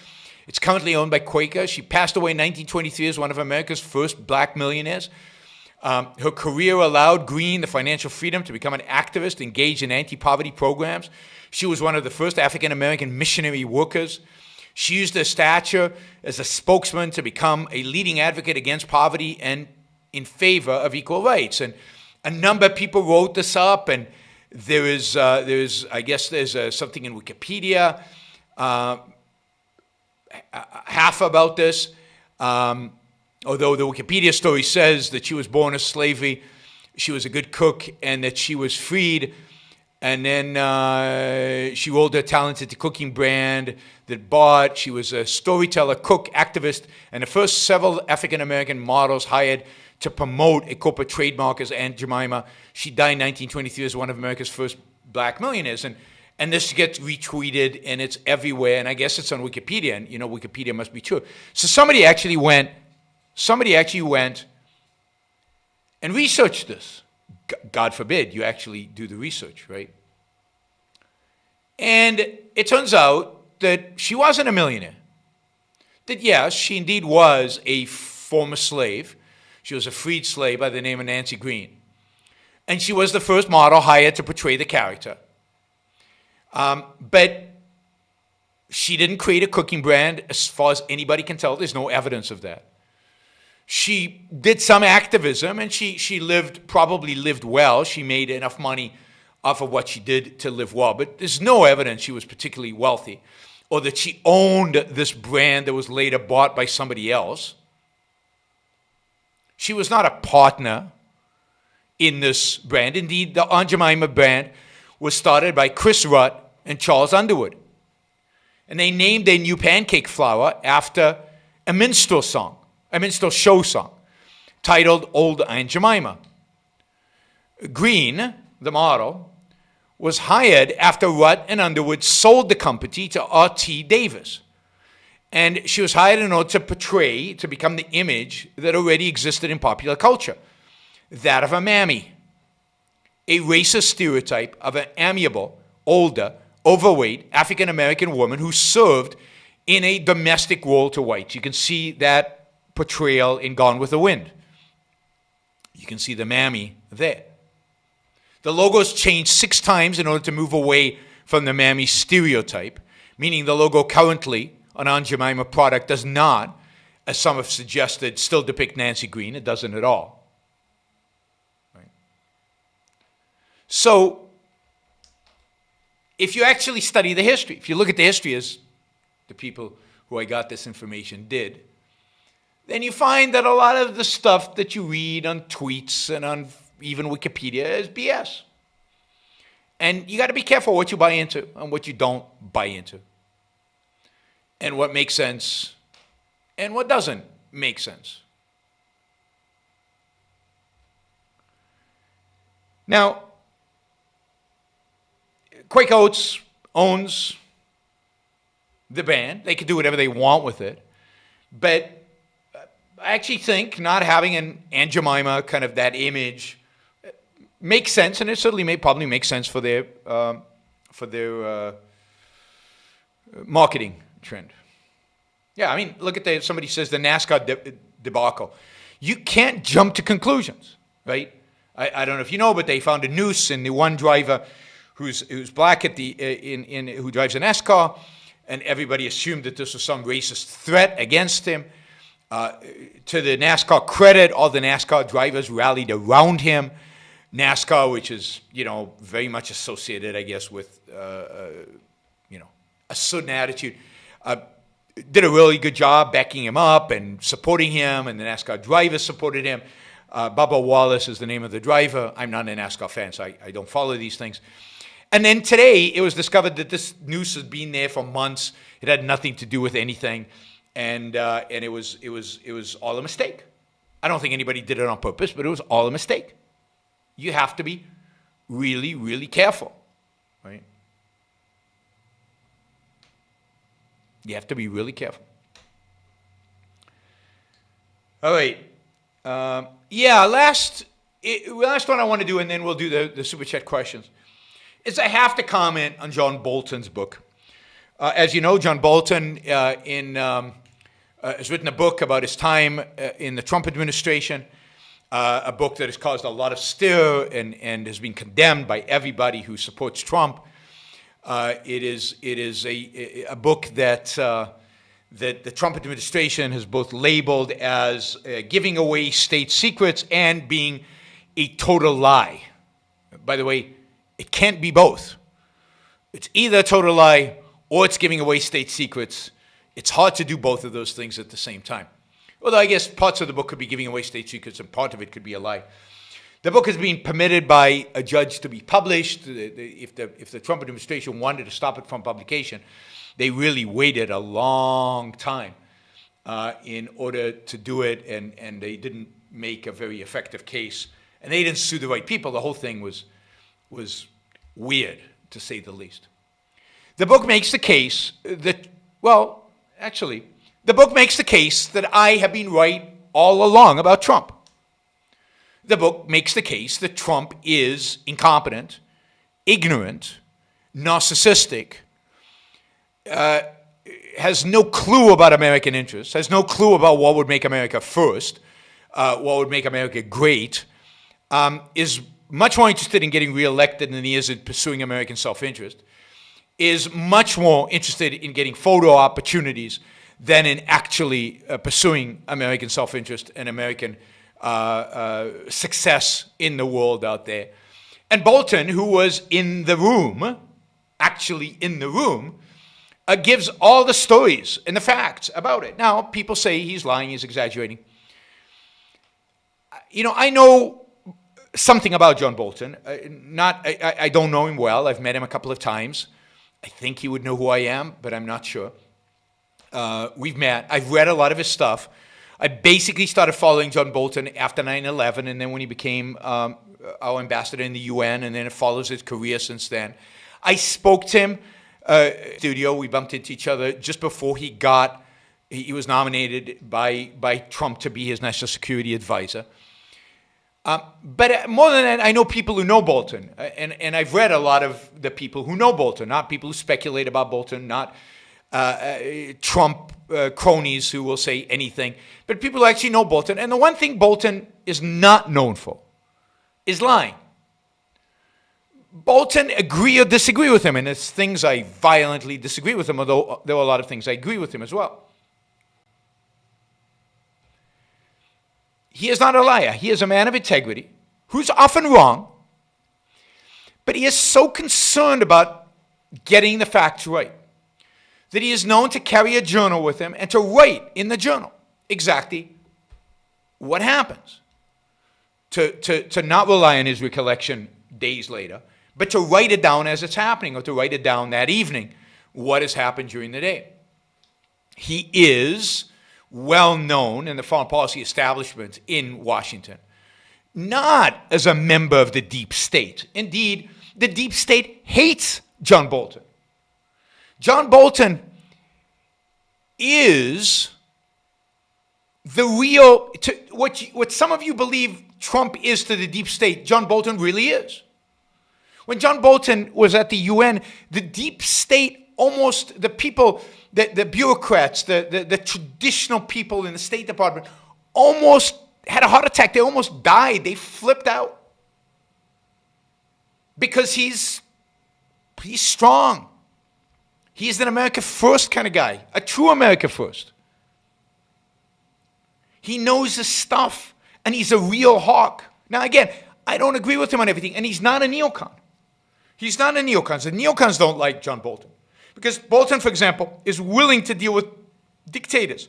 It's currently owned by Quaker. She passed away in 1923 as one of America's first black millionaires. Her career allowed Green the financial freedom to become an activist engaged in anti-poverty programs. She was one of the first African-American missionary workers. She used her stature as a spokesman to become a leading advocate against poverty and in favor of equal rights. And a number of people wrote this up, and there's something in Wikipedia. half about this. Although the Wikipedia story says that she was born as slavery, she was a good cook, and that she was freed. And then she rolled her talents into cooking brand that bought. She was a storyteller, cook, activist, and the first several African-American models hired to promote a corporate trademark as Aunt Jemima. She died in 1923 as one of America's first black millionaires. And this gets retweeted, and it's everywhere. And I guess it's on Wikipedia, and Wikipedia must be true. So somebody actually went and researched this. God forbid you actually do the research, right? And it turns out that she wasn't a millionaire. That yes, she indeed was a former slave. She was a freed slave by the name of Nancy Green. And she was the first model hired to portray the character. But she didn't create a cooking brand as far as anybody can tell. There's no evidence of that. She did some activism, and she probably lived well. She made enough money off of what she did to live well. But there's no evidence she was particularly wealthy or that she owned this brand that was later bought by somebody else. She was not a partner in this brand. Indeed, the Aunt Jemima brand was started by Chris Rutt and Charles Underwood. And they named their new pancake flour after a minstrel show song, titled Old Aunt Jemima. Green, the model, was hired after Rutt and Underwood sold the company to R.T. Davis. And she was hired in order to become the image that already existed in popular culture, that of a mammy, a racist stereotype of an amiable, older, overweight African-American woman who served in a domestic role to whites. You can see that portrayal in Gone with the Wind. You can see the mammy there. The logo's changed 6 times in order to move away from the mammy stereotype, meaning the logo currently on Aunt Jemima product does not, as some have suggested, still depict Nancy Green. It doesn't at all. Right? So, if you actually study the history, if you look at the history as the people who I got this information did, then you find that a lot of the stuff that you read on tweets and on even Wikipedia is BS. And you got to be careful what you buy into and what you don't buy into. And what makes sense and what doesn't make sense. Now, Quaker Oats owns the band. They can do whatever they want with it. But I actually think not having an Aunt Jemima, kind of that image, makes sense, and it certainly probably make sense for their marketing trend. Yeah, I mean, look at somebody says the NASCAR debacle. You can't jump to conclusions, right? I don't know if you know, but they found a noose in the one driver who's black who drives a NASCAR, and everybody assumed that this was some racist threat against him. To the NASCAR credit, all the NASCAR drivers rallied around him. NASCAR, which is, very much associated, I guess, with, a certain attitude, did a really good job backing him up and supporting him, and the NASCAR drivers supported him. Bubba Wallace is the name of the driver. I'm not a NASCAR fan, so I don't follow these things. And then today, it was discovered that this noose has been there for months. It had nothing to do with anything. And it was all a mistake. I don't think anybody did it on purpose, but it was all a mistake. You have to be really, really careful, right? You have to be really careful. All right. Last one I want to do, and then we'll do the Super Chat questions, is I have to comment on John Bolton's book. As you know, John Bolton has written a book about his time in the Trump administration, a book that has caused a lot of stir and has been condemned by everybody who supports Trump. It is a book that the Trump administration has both labeled as giving away state secrets and being a total lie. By the way, it can't be both. It's either a total lie or it's giving away state secrets. It's hard to do both of those things at the same time. Although I guess parts of the book could be giving away state secrets and part of it could be a lie. The book is being permitted by a judge to be published. If the Trump administration wanted to stop it from publication, they really waited a long time in order to do it, and they didn't make a very effective case. And they didn't sue the right people. The whole thing was weird, to say the least. The book makes the case that, well, actually, the book makes the case that I have been right all along about Trump. The book makes the case that Trump is incompetent, ignorant, narcissistic, has no clue about American interests, has no clue about what would make America first, what would make America great, is much more interested in getting reelected than he is in pursuing American self-interest, is much more interested in getting photo opportunities than in actually pursuing American self-interest and American success in the world out there. And Bolton, who was in the room, actually in the room, gives all the stories and the facts about it. Now, people say he's lying, he's exaggerating. You know, I know something about John Bolton. I don't know him well. I've met him a couple of times. I think he would know who I am, but I'm not sure. We've met. I've read a lot of his stuff. I basically started following John Bolton after 9/11, and then when he became our ambassador in the UN, and then it follows his career since then. I spoke to him studio. We bumped into each other just before he was nominated by Trump to be his national security advisor. But more than that, I know people who know Bolton, and I've read a lot of the people who know Bolton, not people who speculate about Bolton, not Trump cronies who will say anything, but people who actually know Bolton. And the one thing Bolton is not known for is lying. Bolton agree or disagree with him, and there's things I violently disagree with him, although there are a lot of things I agree with him as well. He is not a liar. He is a man of integrity who's often wrong, but he is so concerned about getting the facts right that he is known to carry a journal with him and to write in the journal exactly what happens. To not rely on his recollection days later, but to write it down as it's happening, or to write it down that evening, what has happened during the day. He is well known in the foreign policy establishment in Washington, not as a member of the deep state. Indeed, the deep state hates John Bolton. John Bolton is the real, what some of you believe Trump is to the deep state, John Bolton really is. When John Bolton was at the UN, the deep state, almost the people, the bureaucrats, the traditional people in the State Department almost had a heart attack. They almost died. They flipped out. Because he's strong. He's an America first kind of guy, a true America first. He knows his stuff, and he's a real hawk. Now again, I don't agree with him on everything, and he's not a neocon. He's not a neocon. The neocons don't like John Bolton. Because Bolton, for example, is willing to deal with dictators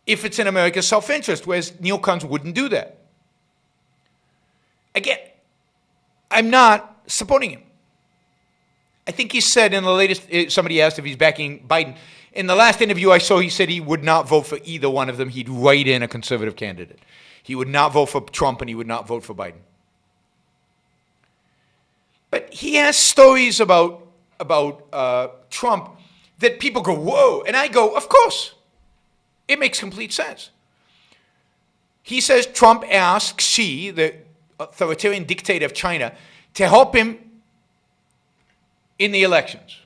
if it's in America's self-interest, whereas neocons wouldn't do that. Again, I'm not supporting him. I think he said in the latest, somebody asked if he's backing Biden. In the last interview I saw, he said he would not vote for either one of them. He'd write in a conservative candidate. He would not vote for Trump, and he would not vote for Biden. But he has stories about Trump that people go, whoa. And I go, of course. It makes complete sense. He says Trump asked Xi, the authoritarian dictator of China, to help him in the elections.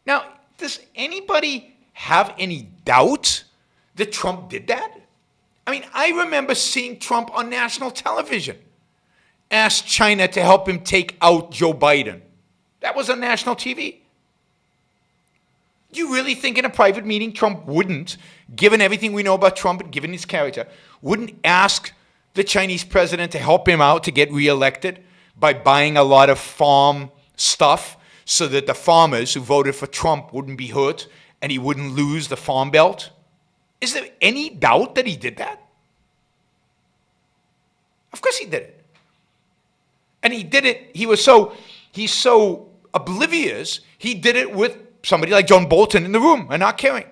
Now, does anybody have any doubt that Trump did that? I mean, I remember seeing Trump on national television ask China to help him take out Joe Biden. That was on national TV. Do you really think in a private meeting Trump wouldn't, given everything we know about Trump and given his character, wouldn't ask the Chinese president to help him out to get reelected by buying a lot of farm stuff so that the farmers who voted for Trump wouldn't be hurt and he wouldn't lose the Farm Belt? Is there any doubt that he did that? Of course he did it. And he did it, he's so oblivious, he did it with somebody like John Bolton in the room and not caring.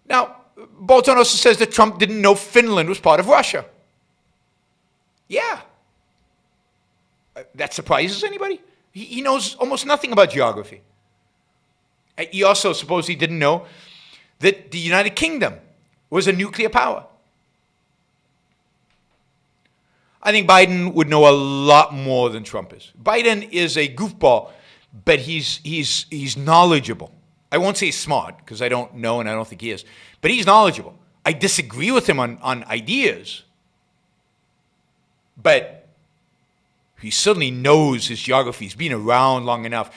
Now, Bolton also says that Trump didn't know Finland was part of Russia. Yeah. That surprises anybody? He knows almost nothing about geography. He also supposedly didn't know that the United Kingdom was a nuclear power. I think Biden would know a lot more than Trump is. Biden is a goofball, but he's knowledgeable. I won't say smart, because I don't know and I don't think he is. But he's knowledgeable. I disagree with him on ideas. But he certainly knows his geography. He's been around long enough.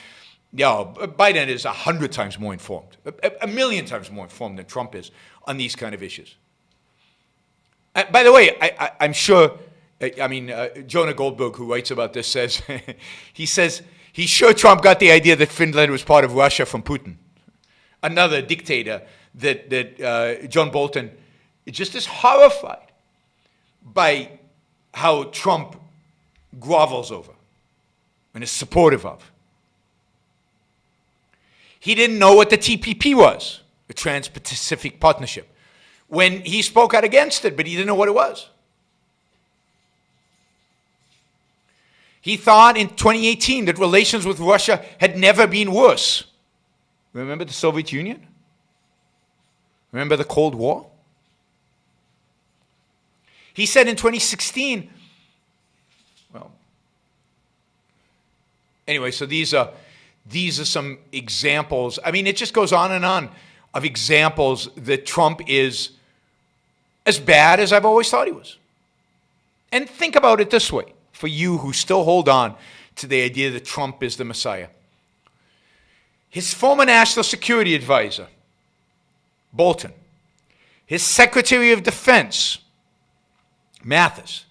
Yeah, Biden is 100 times more informed, a million times more informed than Trump is on these kind of issues. By the way, I'm sure, Jonah Goldberg, who writes about this, says, he's sure Trump got the idea that Finland was part of Russia from Putin, another dictator that John Bolton just is horrified by how Trump grovels over and is supportive of. He didn't know what the TPP was, the Trans-Pacific Partnership, when he spoke out against it, but he didn't know what it was. He thought in 2018 that relations with Russia had never been worse. Remember the Soviet Union? Remember the Cold War? He said in 2016, well, anyway, so these are some examples. I mean, it just goes on and on of examples that Trump is as bad as I've always thought he was. And think about it this way, for you who still hold on to the idea that Trump is the Messiah. His former national security advisor, Bolton, his Secretary of Defense, Mathis,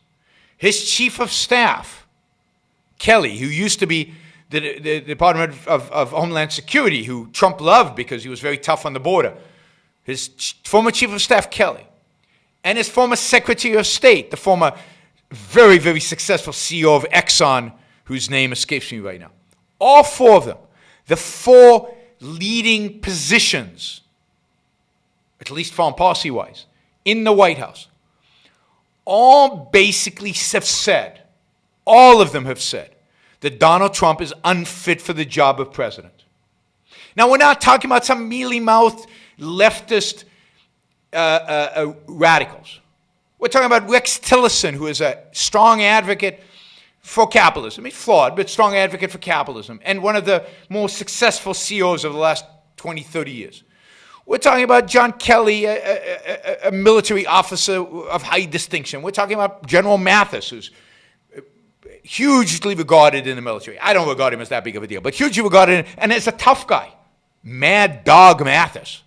his Chief of Staff, Kelly, who used to be the Department of Homeland Security, who Trump loved because he was very tough on the border, his former Chief of Staff, Kelly, and his former Secretary of State, the former very, very successful CEO of Exxon, whose name escapes me right now. All four of them, the four leading positions, at least foreign policy-wise, in the White House, all basically have said, all of them have said, that Donald Trump is unfit for the job of president. Now, we're not talking about some mealy-mouthed leftist radicals. We're talking about Rex Tillerson, who is a strong advocate for capitalism. He's flawed, but strong advocate for capitalism, and one of the most successful CEOs of the last 20, 30 years. We're talking about John Kelly, a military officer of high distinction. We're talking about General Mathis, who's hugely regarded in the military. I don't regard him as that big of a deal, but hugely regarded, and as a tough guy. Mad Dog Mathis.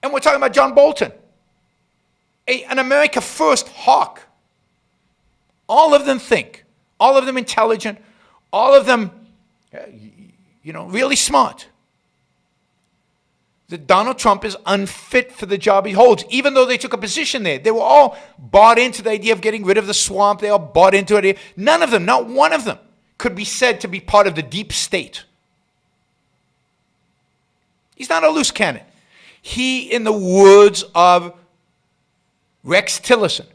And we're talking about John Bolton, an America First hawk. All of them think, all of them intelligent, all of them, really smart, that Donald Trump is unfit for the job he holds, even though they took a position there. They were all bought into the idea of getting rid of the swamp. They all bought into it. None of them, not one of them, could be said to be part of the deep state. He's not a loose cannon. He, in the words of Rex Tillerson,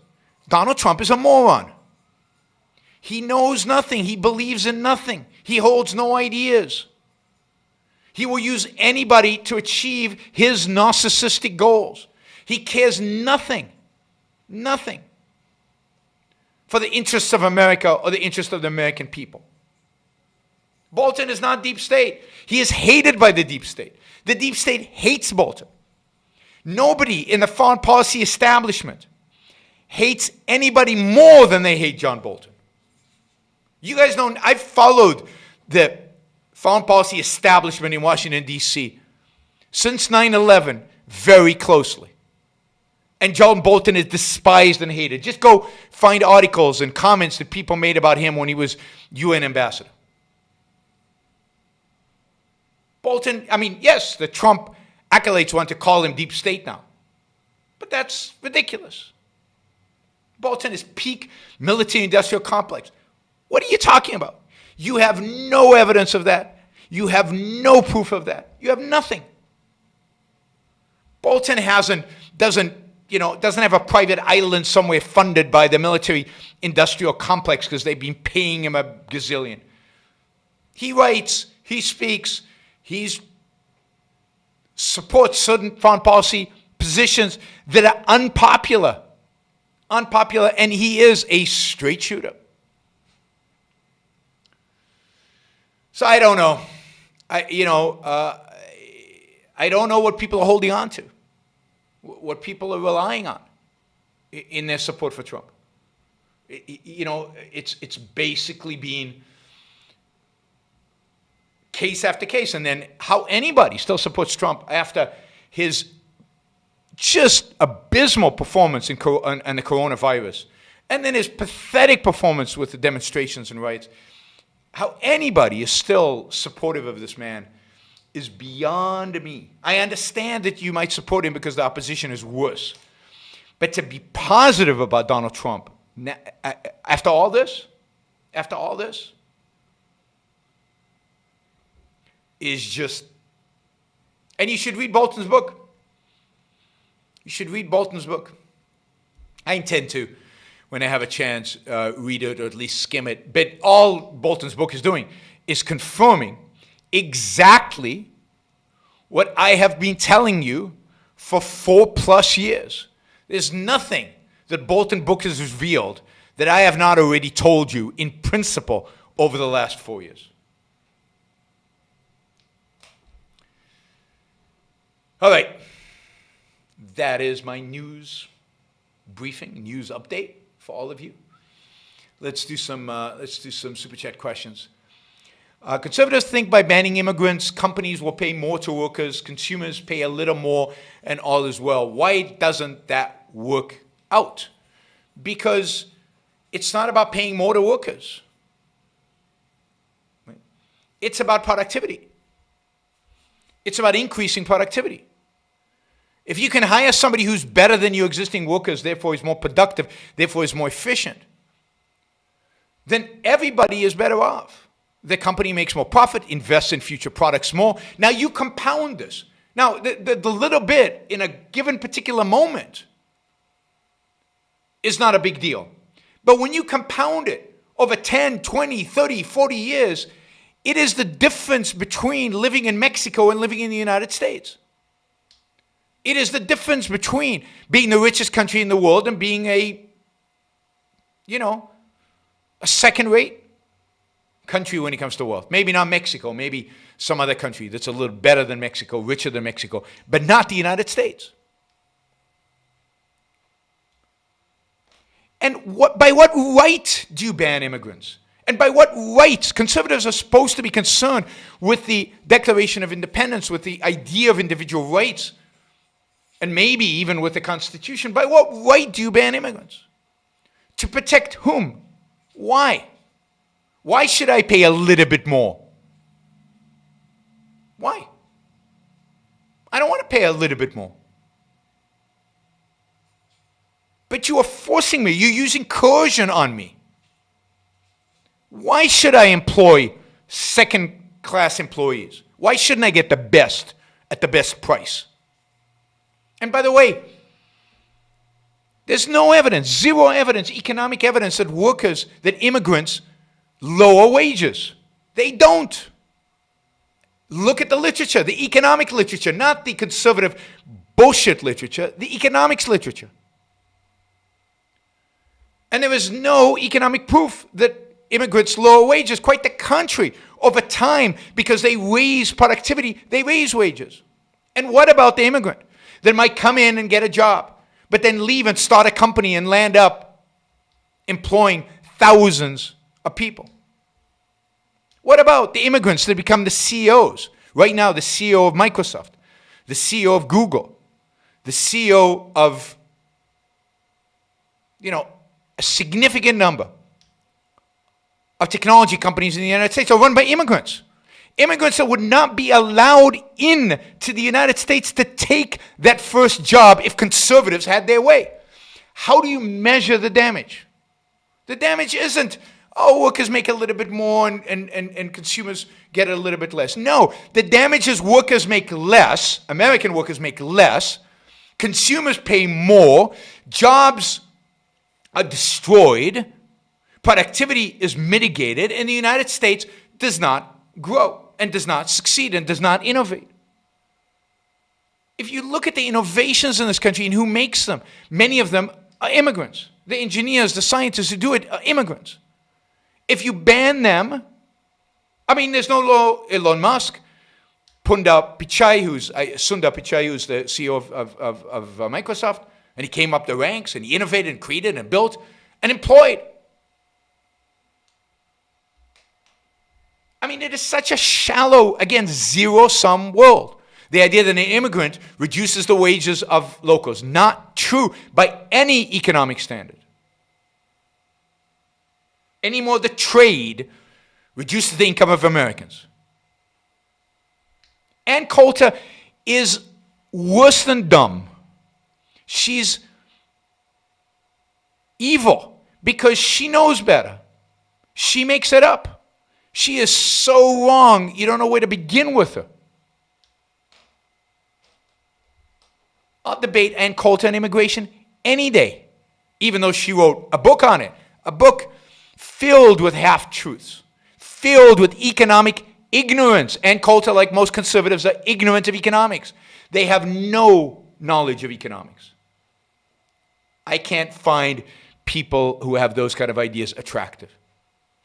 Donald Trump is a moron. He knows nothing. He believes in nothing. He holds no ideas. He will use anybody to achieve his narcissistic goals. He cares nothing for the interests of America or the interests of the American people. Bolton is not deep state. He is hated by the deep state. The deep state hates Bolton. Nobody in the foreign policy establishment hates anybody more than they hate John Bolton. You guys know, I've followed the foreign policy establishment in Washington, D.C. since 9/11 very closely. And John Bolton is despised and hated. Just go find articles and comments that people made about him when he was UN ambassador. Bolton, I mean, yes, the Trump acolytes want to call him deep state now. But that's ridiculous. Bolton is peak military-industrial complex. What are you talking about? You have no evidence of that. You have no proof of that. You have nothing. Bolton doesn't have a private island somewhere funded by the military-industrial complex because they've been paying him a gazillion. He writes, he speaks, he supports certain foreign policy positions that are unpopular, and he is a straight shooter. So I don't know. I don't know what people are holding on to, what people are relying on in their support for Trump. It's basically been case after case, and then how anybody still supports Trump after his just abysmal performance in the coronavirus, and then his pathetic performance with the demonstrations and riots. How anybody is still supportive of this man is beyond me. I understand that you might support him because the opposition is worse. But to be positive about Donald Trump, after all this, is just... And you should read Bolton's book. You should read Bolton's book. I intend to, when I have a chance, read it or at least skim it. But all Bolton's book is doing is confirming exactly what I have been telling you for 4+ years. There's nothing that Bolton book has revealed that I have not already told you in principle over the last 4 years. All right. That is my news briefing, news update for all of you. Let's do some super chat questions. Conservatives think by banning immigrants, companies will pay more to workers, consumers pay a little more, and all is well. Why doesn't that work out? Because it's not about paying more to workers. It's about productivity. It's about increasing productivity. If you can hire somebody who's better than your existing workers, therefore is more productive, therefore is more efficient, then everybody is better off. The company makes more profit, invests in future products more. Now you compound this. Now the little bit in a given particular moment is not a big deal. But when you compound it over 10, 20, 30, 40 years, it is the difference between living in Mexico and living in the United States. It is the difference between being the richest country in the world and being a second-rate country when it comes to wealth. Maybe not Mexico, maybe some other country that's a little better than Mexico, richer than Mexico, but not the United States. And by what right do you ban immigrants? And by what rights? Conservatives are supposed to be concerned with the Declaration of Independence, with the idea of individual rights, and maybe even with the Constitution. By what right do you ban immigrants? To protect whom? Why? Why should I pay a little bit more? Why? I don't want to pay a little bit more. But you are forcing me. You're using coercion on me. Why should I employ second-class employees? Why shouldn't I get the best at the best price? And by the way, there's no evidence, zero evidence, economic evidence that immigrants lower wages. They don't. Look at the literature, the economic literature, not the conservative bullshit literature, the economics literature. And there is no economic proof that immigrants lower wages. Quite the contrary. Over time, because they raise productivity, they raise wages. And what about the immigrant that might come in and get a job, but then leave and start a company and land up employing thousands of people? What about the immigrants that become the CEOs? Right now, the CEO of Microsoft, the CEO of Google, the CEO of, a significant number of technology companies in the United States are run by immigrants. Immigrants that would not be allowed in to the United States to take that first job if conservatives had their way. How do you measure the damage? The damage isn't, oh, workers make a little bit more and consumers get a little bit less. No, the damage is workers make less, American workers make less, consumers pay more, jobs are destroyed, productivity is mitigated, and the United States does not grow and does not succeed and does not innovate. If you look at the innovations in this country and who makes them, many of them are immigrants. The engineers, the scientists who do it are immigrants. If you ban them, I mean, there's no law. Elon Musk, Sundar Pichai, who's the CEO of Microsoft, and he came up the ranks and he innovated and created and built and employed. I mean, it is such a shallow, again, zero-sum world. The idea that an immigrant reduces the wages of locals, not true by any economic standard. Anymore, the trade reduces the income of Americans. Ann Coulter is worse than dumb. She's evil because she knows better. She makes it up. She is so wrong, you don't know where to begin with her. I'll debate Ann Coulter on immigration any day, even though she wrote a book on it. A book filled with half-truths, filled with economic ignorance. Ann Coulter, like most conservatives, are ignorant of economics. They have no knowledge of economics. I can't find people who have those kind of ideas attractive.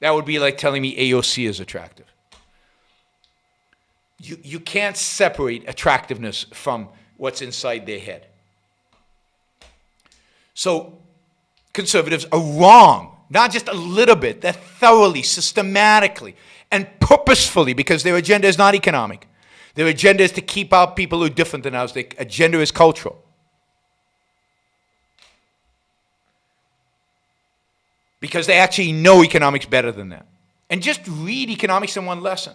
That would be like telling me AOC is attractive. You can't separate attractiveness from what's inside their head. So conservatives are wrong, not just a little bit. They're thoroughly, systematically, and purposefully, because their agenda is not economic. Their agenda is to keep out people who are different than us. Their agenda is cultural. Because they actually know economics better than that. And just read economics in one lesson.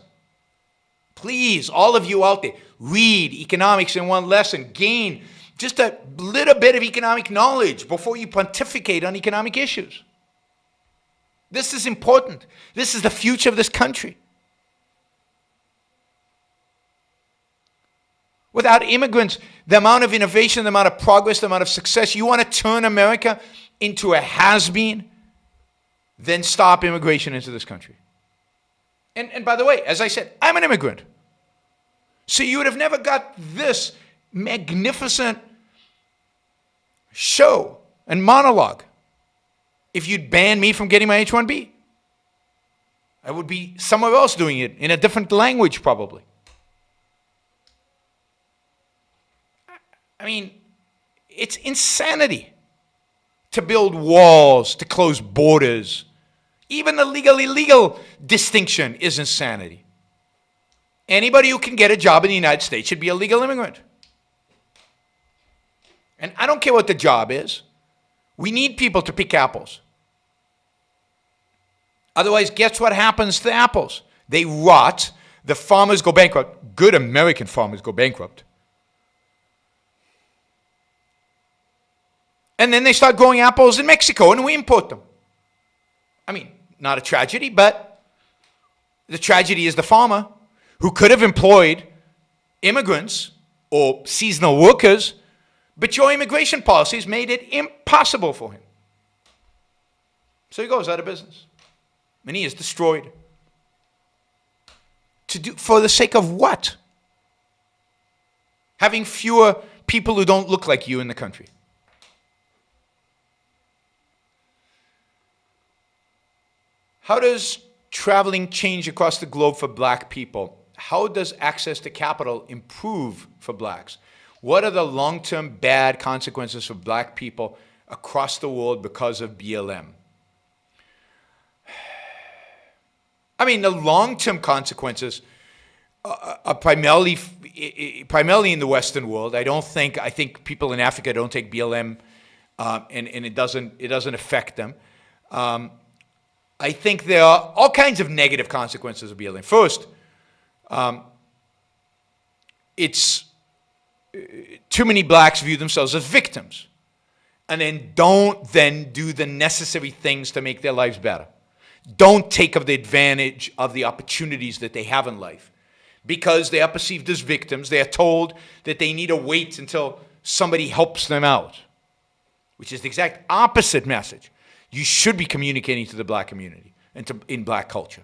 Please, all of you out there, read economics in one lesson. Gain just a little bit of economic knowledge before you pontificate on economic issues. This is important. This is the future of this country. Without immigrants, the amount of innovation, the amount of progress, the amount of success, you want to turn America into a has-been, then stop immigration into this country. And by the way, as I said, I'm an immigrant. So you would have never got this magnificent show and monologue if you'd banned me from getting my H-1B. I would be somewhere else doing it in a different language probably. I mean, it's insanity to build walls, to close borders. Even the legal-illegal distinction is insanity. Anybody who can get a job in the United States should be a legal immigrant. And I don't care what the job is. We need people to pick apples. Otherwise, guess what happens to the apples? They rot. The farmers go bankrupt. Good American farmers go bankrupt. And then they start growing apples in Mexico, and we import them. I mean, not a tragedy, but the tragedy is the farmer who could have employed immigrants or seasonal workers, but your immigration policies made it impossible for him. So he goes out of business, and he is destroyed. For the sake of what? Having fewer people who don't look like you in the country. How does traveling change across the globe for black people? How does access to capital improve for blacks? What are the long-term bad consequences for black people across the world because of BLM? I mean, the long-term consequences are primarily in the Western world. I think people in Africa don't take BLM, and it doesn't affect them. I think there are all kinds of negative consequences of BLM. First, It's too many blacks view themselves as victims and then don't then do the necessary things to make their lives better. Don't take the advantage of the opportunities that they have in life. Because they are perceived as victims, they are told that they need to wait until somebody helps them out, which is the exact opposite message you should be communicating to the black community and in black culture.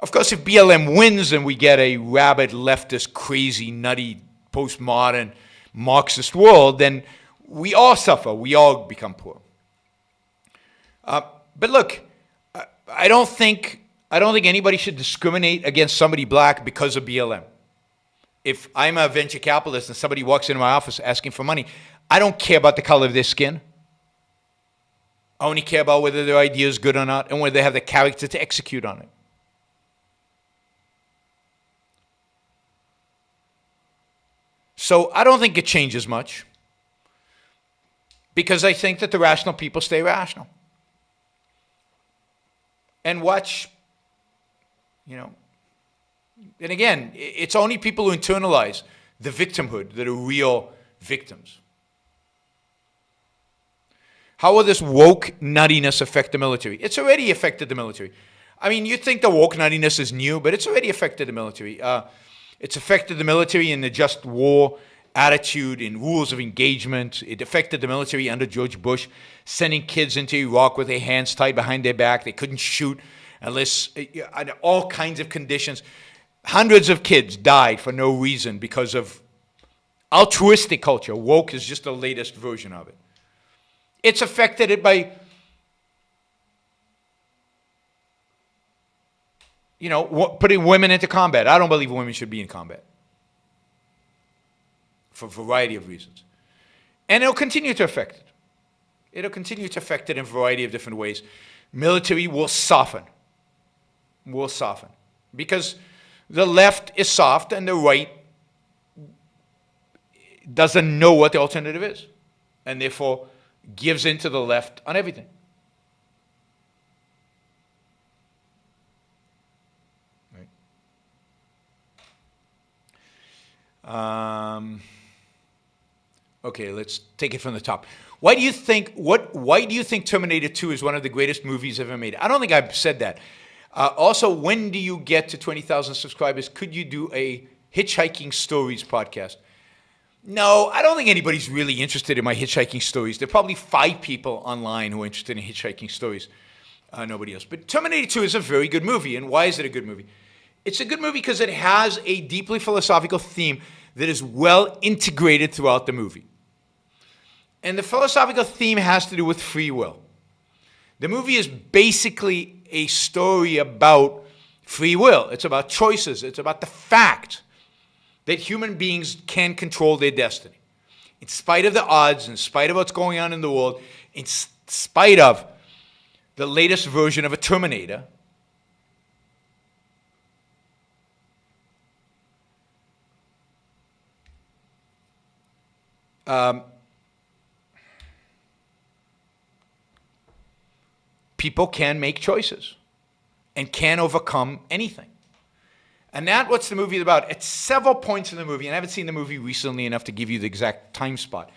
Of course, if BLM wins and we get a rabid, leftist, crazy, nutty, postmodern, Marxist world, then we all suffer. We all become poor. But look, I don't think anybody should discriminate against somebody black because of BLM. If I'm a venture capitalist and somebody walks into my office asking for money, I don't care about the color of their skin. I only care about whether their idea is good or not and whether they have the character to execute on it. So I don't think it changes much because I think that the rational people stay rational. And watch, and again, it's only people who internalize the victimhood that are real victims. How will this woke nuttiness affect the military? It's already affected the military. I mean, you think the woke nuttiness is new, but it's already affected the military. It's affected the military in the just war attitude, in rules of engagement. It affected the military under George Bush, sending kids into Iraq with their hands tied behind their back. They couldn't shoot unless, under all kinds of conditions. Hundreds of kids died for no reason because of altruistic culture. Woke is just the latest version of it. It's affected it by, putting women into combat. I don't believe women should be in combat for a variety of reasons. And it'll continue to affect it. It'll continue to affect it in a variety of different ways. Military will soften. Because the left is soft and the right doesn't know what the alternative is. And therefore gives in to the left on everything. Okay, let's take it from the top. Why do you think Terminator 2 is one of the greatest movies ever made? I don't think I've said that. Also, when do you get to 20,000 subscribers? Could you do a Hitchhiking Stories podcast? No, I don't think anybody's really interested in my hitchhiking stories. There are probably 5 people online who are interested in hitchhiking stories. Nobody else. But Terminator 2 is a very good movie. And why is it a good movie? It's a good movie because it has a deeply philosophical theme that is well integrated throughout the movie. And the philosophical theme has to do with free will. The movie is basically a story about free will. It's about choices. It's about the fact that human beings can control their destiny. In spite of the odds, in spite of what's going on in the world, in spite of the latest version of a Terminator, people can make choices and can overcome anything. And that's what the movie is about. At several points in the movie, and I haven't seen the movie recently enough to give you the exact time spot.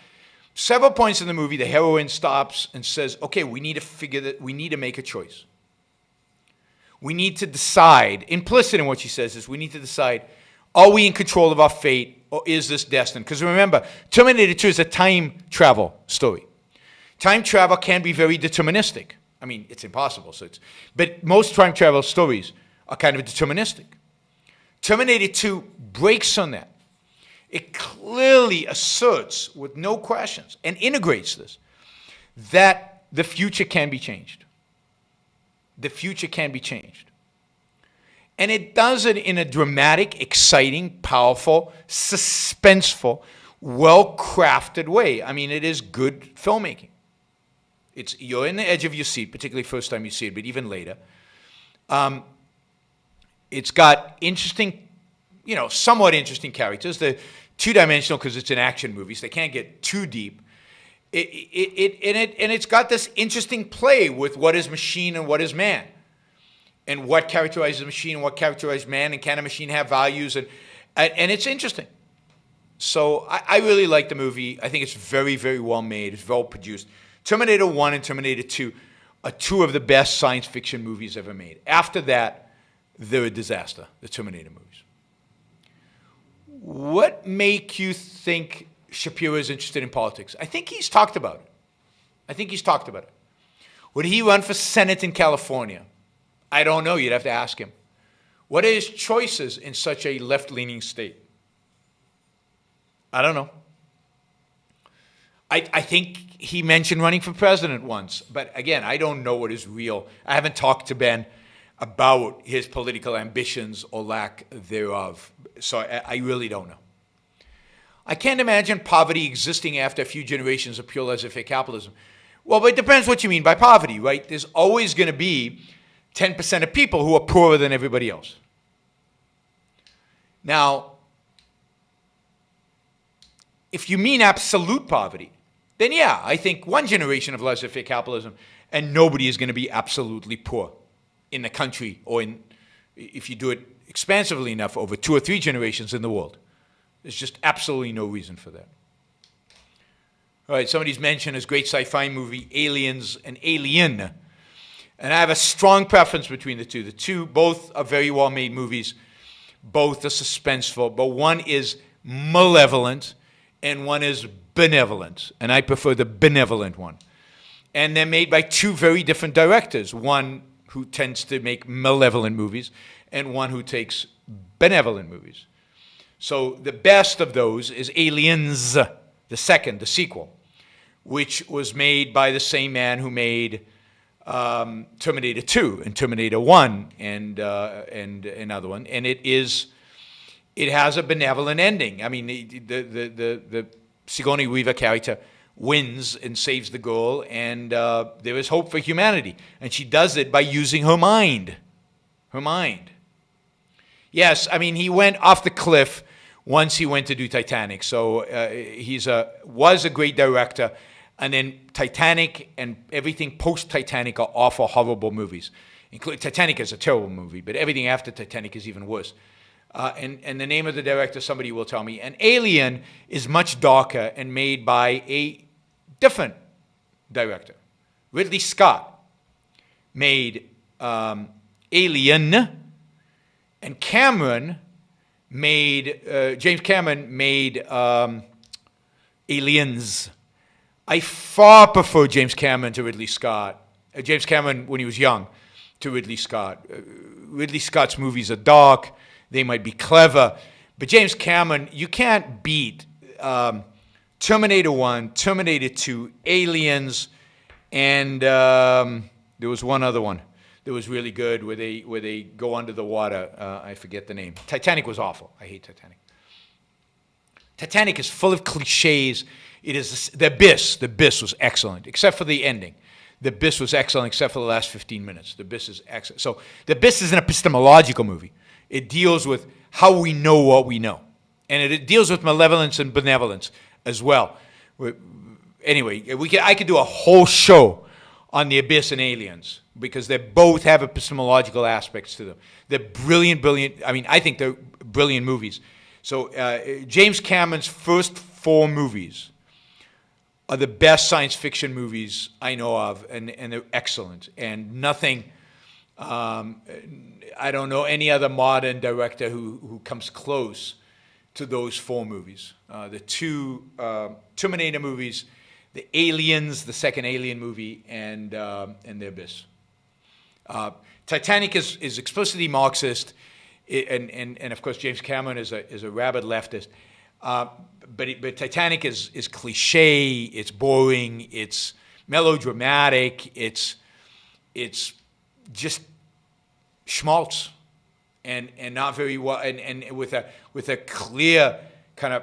Several points in the movie, the heroine stops and says, okay, we need to make a choice. We need to decide, implicit in what she says is we need to decide, are we in control of our fate or is this destined? Because remember, Terminator 2 is a time travel story. Time travel can be very deterministic. I mean, it's impossible. But most time travel stories are kind of deterministic. Terminator 2 breaks on that. It clearly asserts, with no questions, and integrates this, that the future can be changed. The future can be changed. And it does it in a dramatic, exciting, powerful, suspenseful, well-crafted way. I mean, it is good filmmaking. You're in the edge of your seat, particularly first time you see it, but even later. It's got interesting, somewhat interesting characters. They're two-dimensional because it's an action movie, so they can't get too deep. And it's got this interesting play with what is machine and what is man. and what characterizes a machine and what characterizes man, and can a machine have values, and it's interesting. So I really like the movie. I think it's very, very well made. It's well produced. Terminator 1 and Terminator 2 are two of the best science fiction movies ever made. After that, they're a disaster, the Terminator movies. What make you think Shapiro is interested in politics? I think he's talked about it. Would he run for Senate in California? I don't know. You'd have to ask him. What are his choices in such a left-leaning state? I don't know. I think he mentioned running for president once, but again, I don't know what is real. I haven't talked to Ben about his political ambitions or lack thereof, so I really don't know. I can't imagine poverty existing after a few generations of pure laissez-faire capitalism. Well, but it depends what you mean by poverty, right? There's always going to be 10% of people who are poorer than everybody else. Now, if you mean absolute poverty, then yeah, I think one generation of laissez-faire capitalism and nobody is going to be absolutely poor in the country, or if you do it expansively enough, over 2 or 3 generations in the world. There's just absolutely no reason for that. All right, somebody's mentioned his great sci-fi movie, Aliens and Alien. And I have a strong preference between the two. The two, both are very well-made movies. Both are suspenseful, but one is malevolent and one is benevolent. And I prefer the benevolent one. And they're made by 2 very different directors. One who tends to make malevolent movies and one who takes benevolent movies. So the best of those is Aliens, the second, the sequel, which was made by the same man who made Terminator 2 and Terminator 1 and another one. And it has a benevolent ending. I mean, the Sigourney Weaver character wins and saves the girl, and there is hope for humanity. And she does it by using her mind. Her mind. Yes, I mean, he went off the cliff once he went to do Titanic. So was a great director. And then Titanic and everything post-Titanic are awful, horrible movies. Titanic is a terrible movie, but everything after Titanic is even worse. And the name of the director, somebody will tell me. And Alien is much darker and made by a different director. Ridley Scott made Alien, and James Cameron made Aliens. I far prefer James Cameron to Ridley Scott. James Cameron, when he was young, to Ridley Scott. Ridley Scott's movies are dark. They might be clever. But James Cameron, you can't beat Terminator 1, Terminator 2, Aliens, and there was one other one that was really good where they go under the water. I forget the name. Titanic was awful. I hate Titanic. Titanic is full of cliches. It is The Abyss. The Abyss was excellent, except for the ending. The Abyss was excellent, except for the last 15 minutes. The Abyss is excellent. So The Abyss is an epistemological movie. It deals with how we know what we know. And it deals with malevolence and benevolence as well. Anyway, I could do a whole show on The Abyss and Aliens because they both have epistemological aspects to them. They're brilliant. I mean, I think they're brilliant movies. So James Cameron's first 4 movies are the best science fiction movies I know of, and they're excellent. And nothing, I don't know any other modern director who comes close to those 4 movies. The 2 Terminator movies, the Aliens, the second Alien movie, and The Abyss. Titanic is explicitly Marxist, and of course James Cameron is a rabid leftist. But Titanic is cliche, it's boring, it's melodramatic, it's just schmaltz, and not very well, and with a clear kind of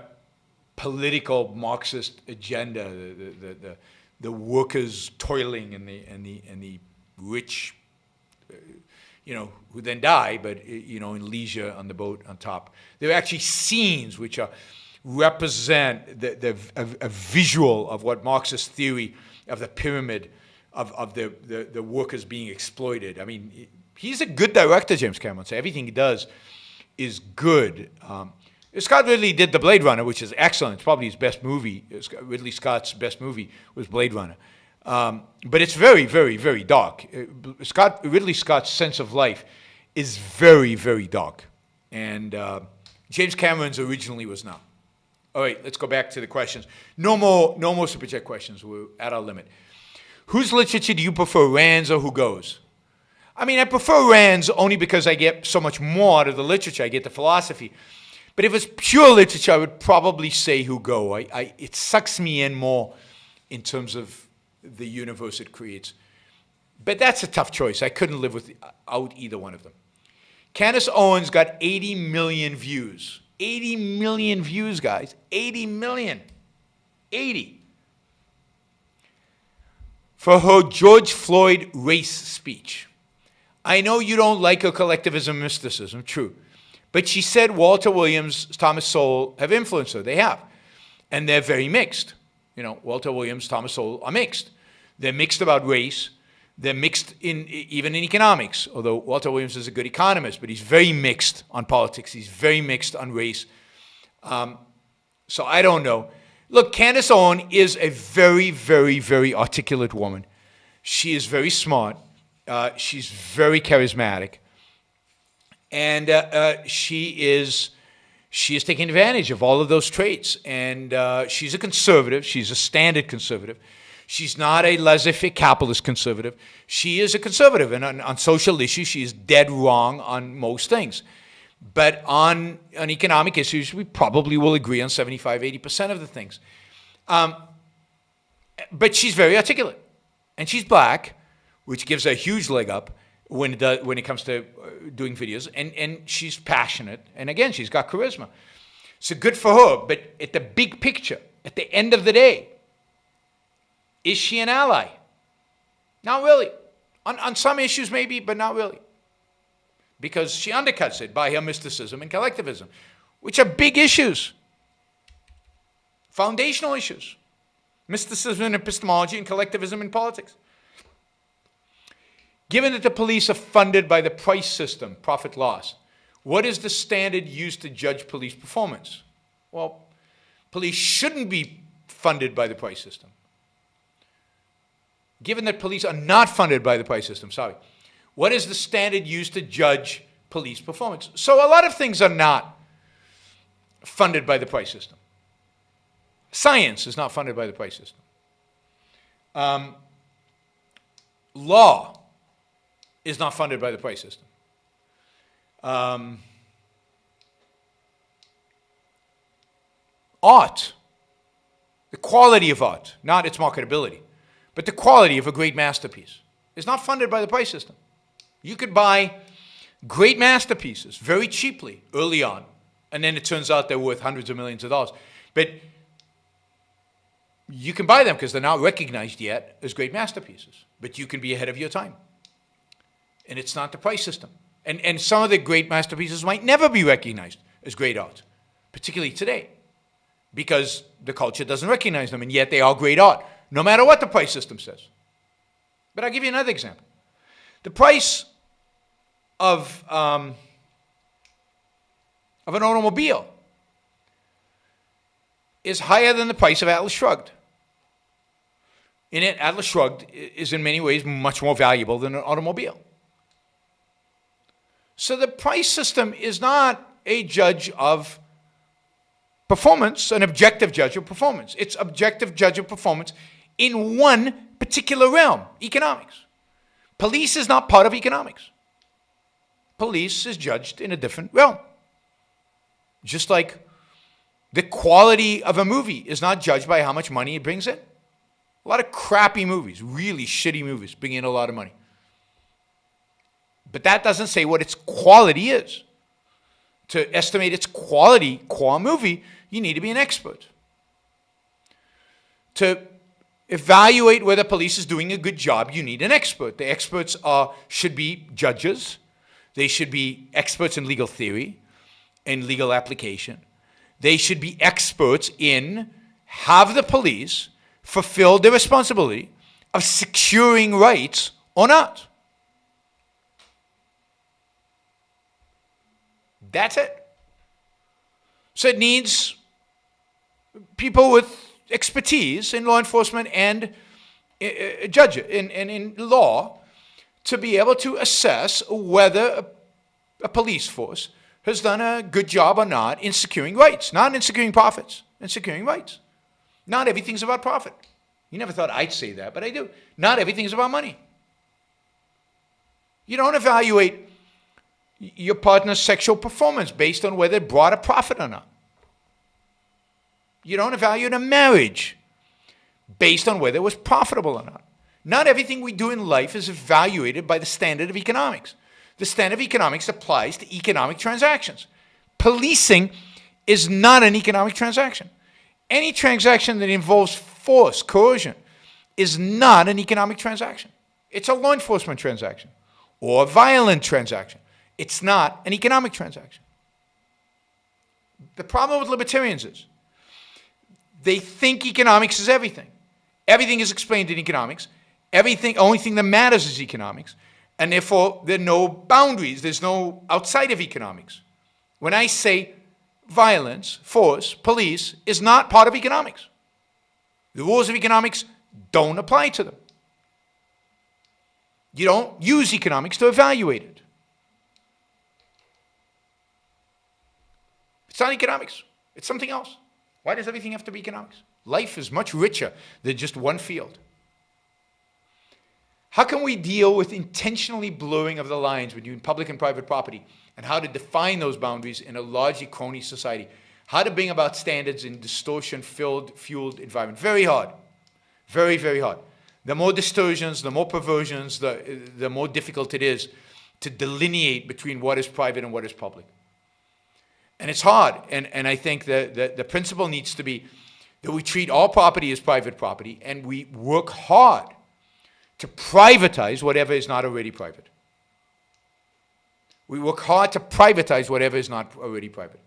political Marxist agenda, the workers toiling and the rich, who then die, but in leisure on the boat on top. There are actually scenes which represent a visual of what Marxist theory of the pyramid of the workers being exploited. I mean, He's a good director, James Cameron. So everything he does is good. Scott Ridley did The Blade Runner, which is excellent. It's probably his best movie. Ridley Scott's best movie was Blade Runner. But it's very, very, very dark. Ridley Scott's sense of life is very, very dark. And James Cameron's originally was not. All right, let's go back to the questions. No more Super Chat questions. We're at our limit. Whose literature do you prefer, Rand's or Who Goes? I mean, I prefer Rand's only because I get so much more out of the literature. I get the philosophy. But if it's pure literature, I would probably say Who Go. It sucks me in more in terms of the universe it creates. But that's a tough choice. I couldn't live without either one of them. Candace Owens got 80 million views. 80 million views, guys. 80 million. 80. For her George Floyd race speech. I know you don't like her collectivism mysticism, true. But she said Walter Williams, Thomas Sowell have influenced her. They have. And they're very mixed. You know, Walter Williams, Thomas Sowell are mixed. They're mixed about race. They're mixed even in economics, although Walter Williams is a good economist, but he's very mixed on politics. He's very mixed on race. So I don't know. Look, Candace Owens is a very, very, very articulate woman. She is very smart. She's very charismatic. And she is taking advantage of all of those traits. And she's a conservative. She's a standard conservative. She's not a laissez-faire capitalist conservative. She is a conservative, and on social issues, she is dead wrong on most things. But on economic issues, we probably will agree on 75, 80% of the things. But she's very articulate, and she's black, which gives her a huge leg up when it comes to doing videos, and she's passionate, and again, she's got charisma. So good for her, but at the big picture, at the end of the day, is she an ally? Not really. On some issues maybe, but not really. Because she undercuts it by her mysticism and collectivism, which are big issues. Foundational issues. Mysticism in epistemology and collectivism in politics. Given that the police are funded by the price system, profit loss, what is the standard used to judge police performance? Well, police shouldn't be funded by the price system. Given that police are not funded by the price system, what is the standard used to judge police performance? So a lot of things are not funded by the price system. Science is not funded by the price system. Law is not funded by the price system. Art, the quality of art, not its marketability, but the quality of a great masterpiece is not funded by the price system. You could buy great masterpieces very cheaply early on, and then it turns out they're worth hundreds of millions of dollars. But you can buy them because they're not recognized yet as great masterpieces. But you can be ahead of your time. And it's not the price system. And some of the great masterpieces might never be recognized as great art, particularly today, because the culture doesn't recognize them, and yet they are great art, no matter what the price system says. But I'll give you another example. The price of an automobile is higher than the price of Atlas Shrugged. In it, Atlas Shrugged is in many ways much more valuable than an automobile. So the price system is not a judge of performance, an objective judge of performance. It's objective judge of performance in one particular realm, economics. Police is not part of economics. Police is judged in a different realm. Just like the quality of a movie is not judged by how much money it brings in. A lot of crappy movies, really shitty movies, bring in a lot of money. But that doesn't say what its quality is. To estimate its quality, core movie, you need to be an expert. To evaluate whether police is doing a good job, you need an expert. The experts should be judges. They should be experts in legal theory and legal application. They should be experts in have the police fulfill their responsibility of securing rights or not. That's it. So it needs people with expertise in law enforcement and judge and in law to be able to assess whether a police force has done a good job or not in securing rights, not in securing profits, in securing rights. Not everything's about profit. You never thought I'd say that, but I do. Not everything's about money. You don't evaluate your partner's sexual performance based on whether it brought a profit or not. You don't evaluate a marriage based on whether it was profitable or not. Not everything we do in life is evaluated by the standard of economics. The standard of economics applies to economic transactions. Policing is not an economic transaction. Any transaction that involves force, coercion, is not an economic transaction. It's a law enforcement transaction or a violent transaction. It's not an economic transaction. The problem with libertarians is they think economics is everything. Everything is explained in economics. Only thing that matters is economics. And therefore, there are no boundaries. There's no outside of economics. When I say violence, force, police is not part of economics. The rules of economics don't apply to them. You don't use economics to evaluate it. It's not economics. It's something else. Why does everything have to be economics? Life is much richer than just one field. How can we deal with intentionally blurring of the lines between public and private property, and how to define those boundaries in a largely crony society? How to bring about standards in distortion-fueled environment? Very hard. Very, very hard. The more distortions, the more perversions, the more difficult it is to delineate between what is private and what is public. And it's hard. And I think that the principle needs to be that we treat all property as private property, and we work hard to privatize whatever is not already private. We work hard to privatize whatever is not already private.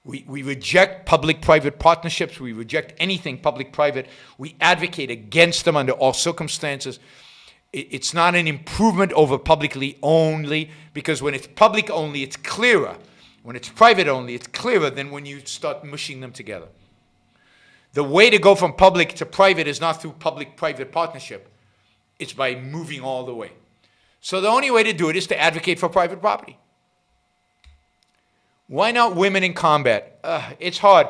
We reject public-private partnerships. We reject anything public-private. We advocate against them under all circumstances. It's not an improvement over publicly only, because when it's public only, it's clearer. When it's private only, it's clearer than when you start mushing them together. The way to go from public to private is not through public-private partnership. It's by moving all the way. So the only way to do it is to advocate for private property. Why not women in combat? It's hard.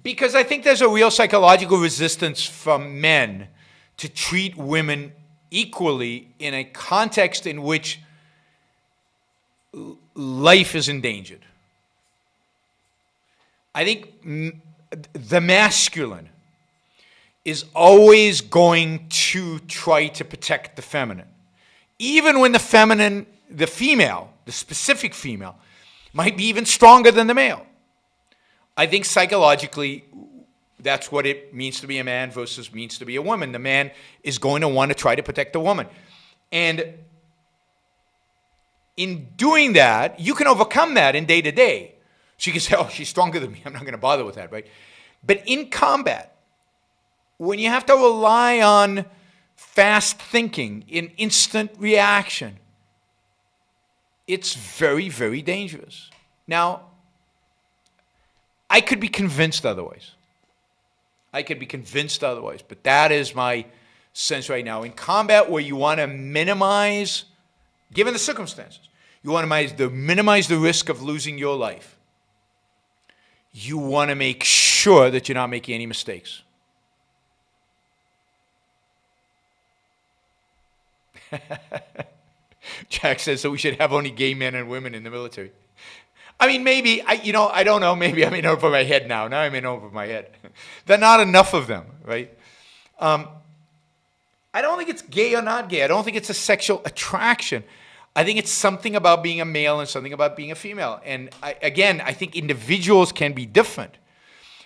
Because I think there's a real psychological resistance from men to treat women equally in a context in which life is endangered. I think the masculine is always going to try to protect the feminine. Even when the feminine, the female, the specific female, might be even stronger than the male. I think psychologically, that's what it means to be a man versus means to be a woman. The man is going to want to try to protect the woman. And in doing that, you can overcome that in day to day. So you can say, oh, she's stronger than me. I'm not going to bother with that, right? But in combat, when you have to rely on fast thinking, in instant reaction, it's very, very dangerous. Now, I could be convinced otherwise. But that is my sense right now. In combat, where you want to minimize, given the circumstances, you want to minimize the risk of losing your life. You want to make sure that you're not making any mistakes. Jack says, so we should have only gay men and women in the military. I mean, maybe, I don't know, maybe I'm in over my head now. Now I'm in over my head. There are not enough of them, right? I don't think it's gay or not gay. I don't think it's a sexual attraction. I think it's something about being a male and something about being a female. And I think individuals can be different.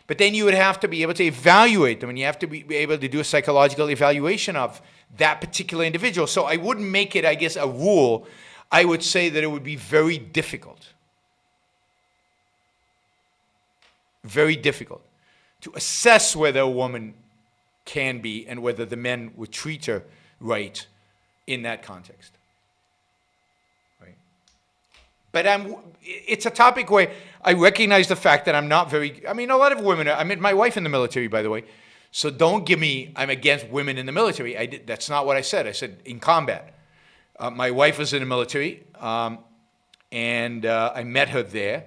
But then you would have to be able to evaluate them, and you have to be able to do a psychological evaluation of that particular individual. So I wouldn't make it, I guess, a rule. I would say that it would be very difficult to assess whether a woman can be and whether the men would treat her right in that context. Right? But it's a topic where I recognize the fact that I'm not very, I mean, a lot of women, I met my wife in the military, by the way. So don't give me, I'm against women in the military. That's not what I said. I said in combat. My wife was in the military, and I met her there.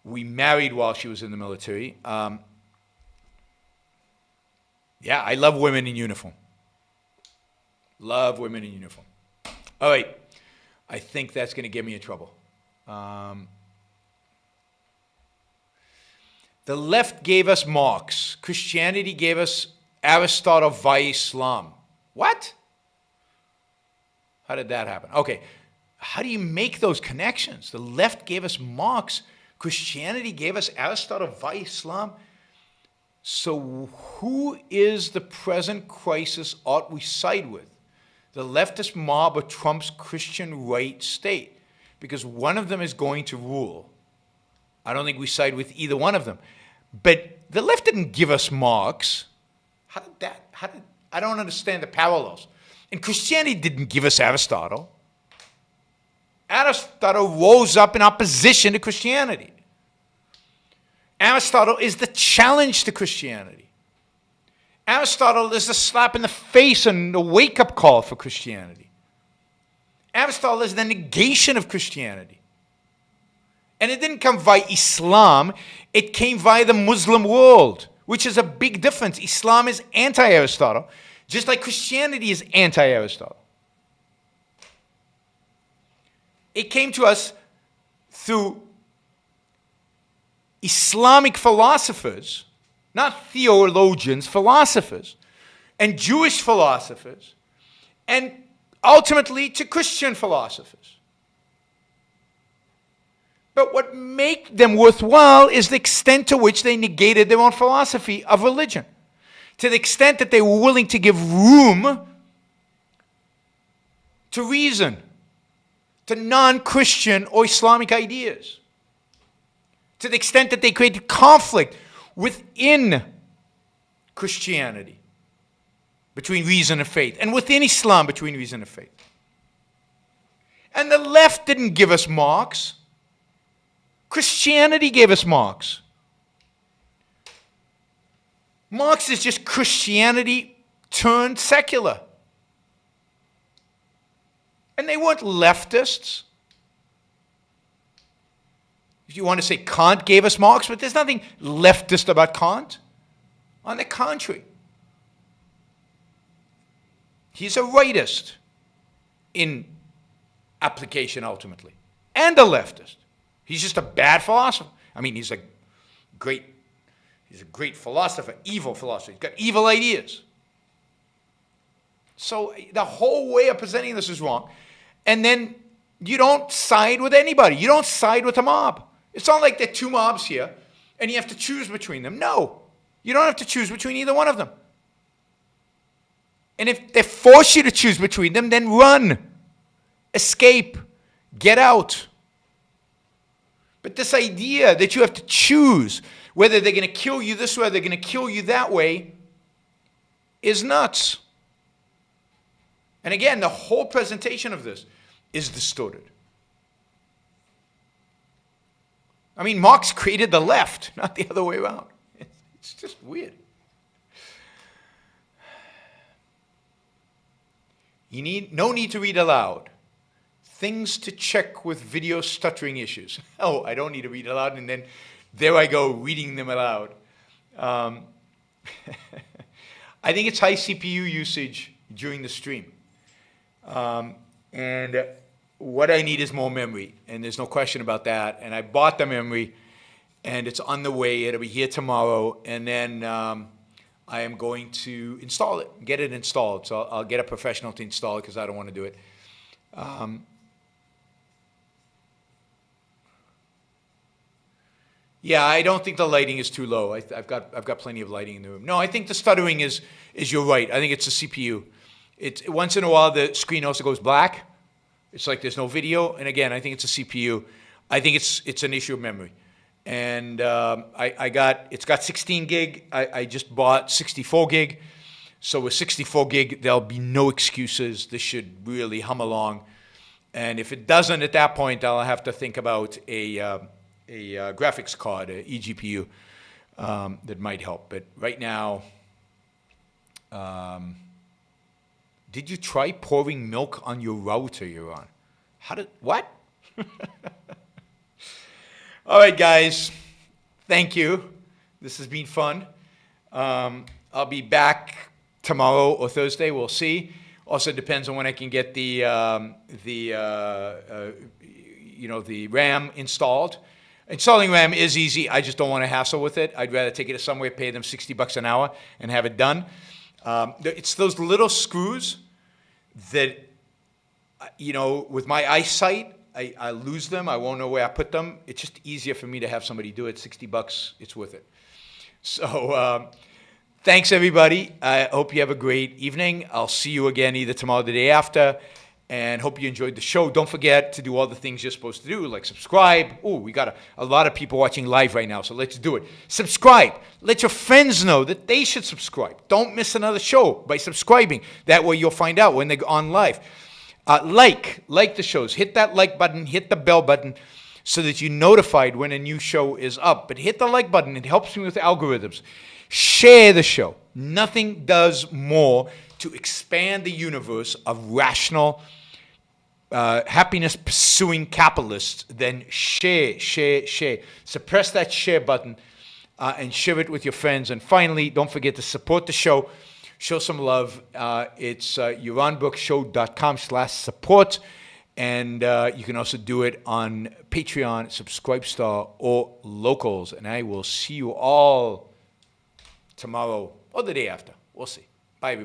We married while she was in the military. Yeah, I love women in uniform. Love women in uniform. All right. I think that's going to get me in trouble. The left gave us Marx. Christianity gave us Aristotle via Islam. What? How did that happen? Okay. How do you make those connections? The left gave us Marx. Christianity gave us Aristotle via Islam. So who is the present crisis ought we side with? The leftist mob or Trump's Christian right state? Because one of them is going to rule. I don't think we side with either one of them. But the left didn't give us Marx. I don't understand the parallels. And Christianity didn't give us Aristotle. Aristotle rose up in opposition to Christianity. Aristotle is the challenge to Christianity. Aristotle is the slap in the face and the wake-up call for Christianity. Aristotle is the negation of Christianity. And it didn't come via Islam, it came via the Muslim world, which is a big difference. Islam is anti-Aristotle, just like Christianity is anti-Aristotle. It came to us through Islamic philosophers, not theologians, philosophers, and Jewish philosophers, and ultimately to Christian philosophers. But what made them worthwhile is the extent to which they negated their own philosophy of religion. To the extent that they were willing to give room to reason, to non-Christian or Islamic ideas. To the extent that they created conflict within Christianity, between reason and faith, and within Islam, between reason and faith. And the left didn't give us Marx. Christianity gave us Marx. Marx is just Christianity turned secular. And they weren't leftists. If you want to say Kant gave us Marx, but there's nothing leftist about Kant. On the contrary. He's a rightist in application ultimately. And a leftist. He's just a bad philosopher. I mean, he's a great philosopher, evil philosopher. He's got evil ideas. So the whole way of presenting this is wrong. And then you don't side with anybody. You don't side with a mob. It's not like there are two mobs here and you have to choose between them. No, you don't have to choose between either one of them. And if they force you to choose between them, then run, escape, get out. But this idea that you have to choose whether they're going to kill you this way or they're going to kill you that way is nuts. And again, the whole presentation of this is distorted. I mean, Marx created the left, not the other way around. It's just weird. No need to read aloud. Things to check with video stuttering issues. Oh, I don't need to read aloud, and then there I go reading them aloud. I think it's high CPU usage during the stream. And what I need is more memory, and there's no question about that. And I bought the memory, and it's on the way. It'll be here tomorrow, and then I am going to install it, get it installed. So I'll get a professional to install it because I don't want to do it. Yeah, I don't think the lighting is too low. I've got plenty of lighting in the room. No, I think the stuttering is you're right. I think it's the CPU. It's once in a while the screen also goes black. It's like there's no video. And again, I think it's a CPU. I think it's an issue of memory. And it's got 16 gig. I just bought 64 gig. So with 64 gig, there'll be no excuses. This should really hum along. And if it doesn't at that point, I'll have to think about a graphics card, a eGPU, that might help. But right now, did you try pouring milk on your router you're on? What? All right, guys. Thank you. This has been fun. I'll be back tomorrow or Thursday. We'll see. Also depends on when I can get the RAM installed. Installing RAM is easy. I just don't want to hassle with it. I'd rather take it to somewhere, pay them $60 an hour, and have it done. It's those little screws that, with my eyesight, I lose them. I won't know where I put them. It's just easier for me to have somebody do it. $60, it's worth it. So thanks, everybody. I hope you have a great evening. I'll see you again either tomorrow or the day after. And hope you enjoyed the show. Don't forget to do all the things you're supposed to do, like subscribe. Oh, we got a lot of people watching live right now, so let's do it. Subscribe. Let your friends know that they should subscribe. Don't miss another show by subscribing. That way you'll find out when they're on live. Like the shows. Hit that like button. Hit the bell button so that you're notified when a new show is up. But hit the like button. It helps me with the algorithms. Share the show. Nothing does more to expand the universe of rational, happiness-pursuing capitalists than share. Suppress that share button and share it with your friends. And finally, don't forget to support the show. Show some love. It's yaronbrookshow.com/support. And you can also do it on Patreon, Subscribestar, or Locals. And I will see you all tomorrow or the day after. We'll see. Bye, everybody.